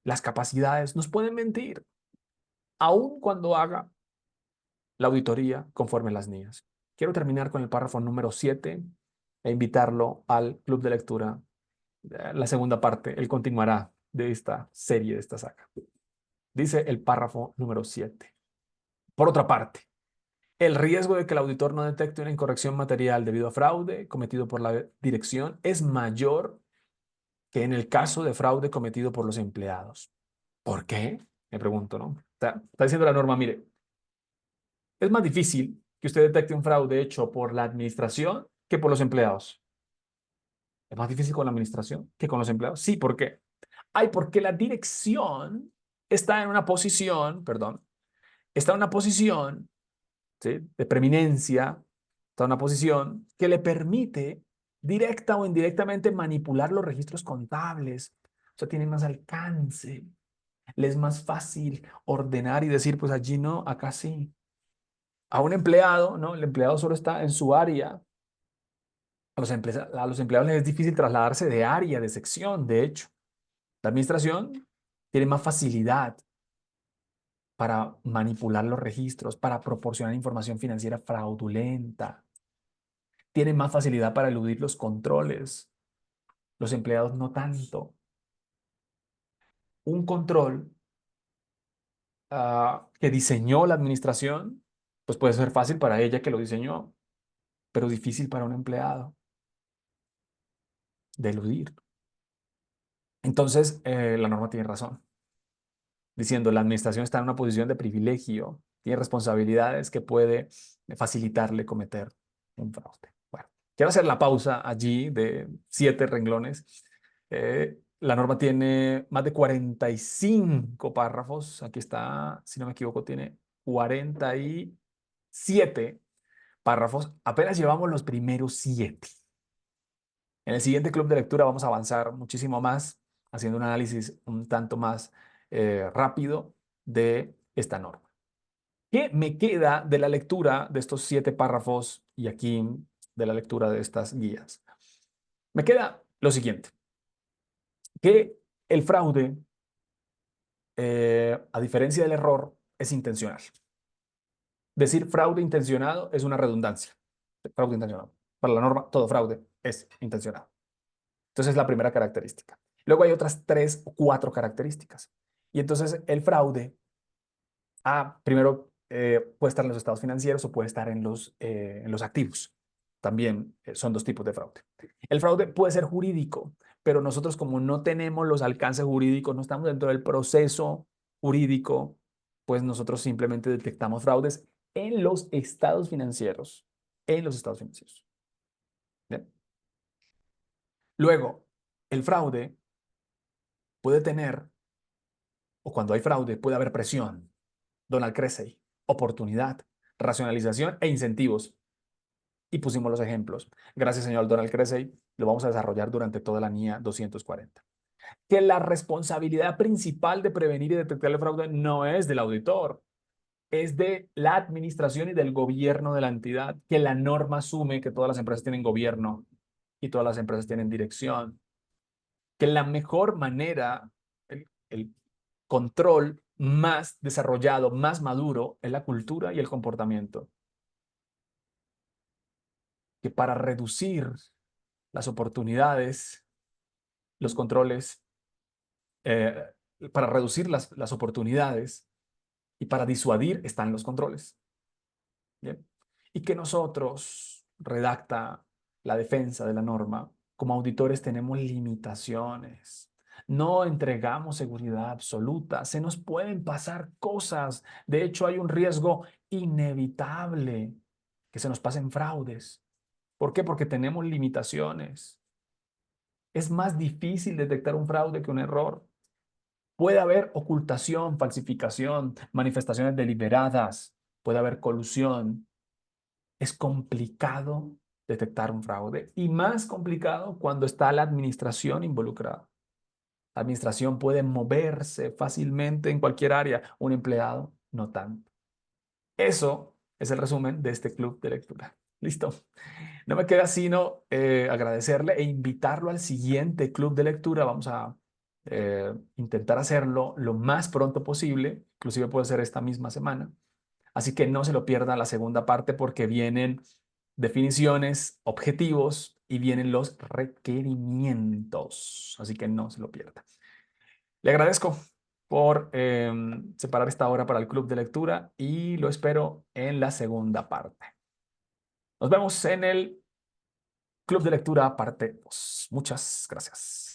las capacidades, nos pueden mentir, aun cuando haga la auditoría conforme las NIAs. Quiero terminar con el párrafo número 7 e invitarlo al club de lectura. La segunda parte, él continuará de esta serie, de esta saga. Dice el párrafo número 7. Por otra parte, el riesgo de que el auditor no detecte una incorrección material debido a fraude cometido por la dirección es mayor que en el caso de fraude cometido por los empleados. ¿Por qué? Me pregunto, ¿no? Está diciendo la norma, mire, es más difícil que usted detecte un fraude hecho por la administración que por los empleados. ¿Es más difícil con la administración que con los empleados? Sí, ¿por qué? Ay, porque la dirección está en una posición, perdón, está en una posición, ¿sí?, de preeminencia, está en una posición que le permite directa o indirectamente manipular los registros contables. O sea, tiene más alcance. Le es más fácil ordenar y decir, pues allí no, acá sí. A un empleado, ¿no? El empleado solo está en su área. A los empleados les es difícil trasladarse de área, de sección, de hecho. La administración tiene más facilidad para manipular los registros, para proporcionar información financiera fraudulenta. tienen más facilidad para eludir los controles, los empleados no tanto. Un control que diseñó la administración, pues puede ser fácil para ella que lo diseñó, pero difícil para un empleado de eludir. Entonces, la norma tiene razón, diciendo la administración está en una posición de privilegio, tiene responsabilidades que puede facilitarle cometer un fraude. Bueno, quiero hacer la pausa allí de 7 renglones. La norma tiene más de 45 párrafos. Aquí está, si no me equivoco, tiene 47 párrafos. Apenas llevamos los primeros 7. En el siguiente club de lectura vamos a avanzar muchísimo más, haciendo un análisis un tanto más rápido de esta norma. ¿Qué me queda de la lectura de estos 7 párrafos y aquí de la lectura de estas guías? Me queda lo siguiente, que el fraude, a diferencia del error, es intencional. Decir fraude intencionado es una redundancia. Fraude intencionado. Para la norma, todo fraude es intencionado. Entonces es la primera característica. Luego hay otras 3 o 4 características. Y entonces el fraude, primero puede estar en los estados financieros o puede estar en los activos. También son 2 tipos de fraude. El fraude puede ser jurídico, pero nosotros como no tenemos los alcances jurídicos, no estamos dentro del proceso jurídico, pues nosotros simplemente detectamos fraudes en los estados financieros. En los estados financieros. ¿Bien? Luego, el fraude puede tener, o cuando hay fraude, puede haber presión. Donald Cressey, oportunidad, racionalización e incentivos. Y pusimos los ejemplos. Gracias, señor Donald Cressey. Lo vamos a desarrollar durante toda la NIA 240. Que la responsabilidad principal de prevenir y detectar el fraude no es del auditor, es de la administración y del gobierno de la entidad, que la norma asume que todas las empresas tienen gobierno y todas las empresas tienen dirección. Que la mejor manera, el control más desarrollado, más maduro, es la cultura y el comportamiento. Que para reducir las oportunidades, los controles, eh, para reducir las oportunidades y para disuadir están los controles. ¿Bien? Y que nosotros, redacta la defensa de la norma, como auditores tenemos limitaciones. No entregamos seguridad absoluta. Se nos pueden pasar cosas. De hecho, hay un riesgo inevitable que se nos pasen fraudes. ¿Por qué? Porque tenemos limitaciones. Es más difícil detectar un fraude que un error. Puede haber ocultación, falsificación, manifestaciones deliberadas, puede haber colusión. Es complicado detectar un fraude y más complicado cuando está la administración involucrada. La administración puede moverse fácilmente en cualquier área, un empleado no tanto. Eso es el resumen de este club de lectura. Listo. No me queda sino agradecerle e invitarlo al siguiente club de lectura. Vamos a intentar hacerlo lo más pronto posible, inclusive puede ser esta misma semana. Así que no se lo pierdan la segunda parte porque vienen definiciones, objetivos y vienen los requerimientos. Así que no se lo pierda. Le agradezco por separar esta hora para el club de lectura y lo espero en la segunda parte. Nos vemos en el club de lectura parte 2. Muchas gracias.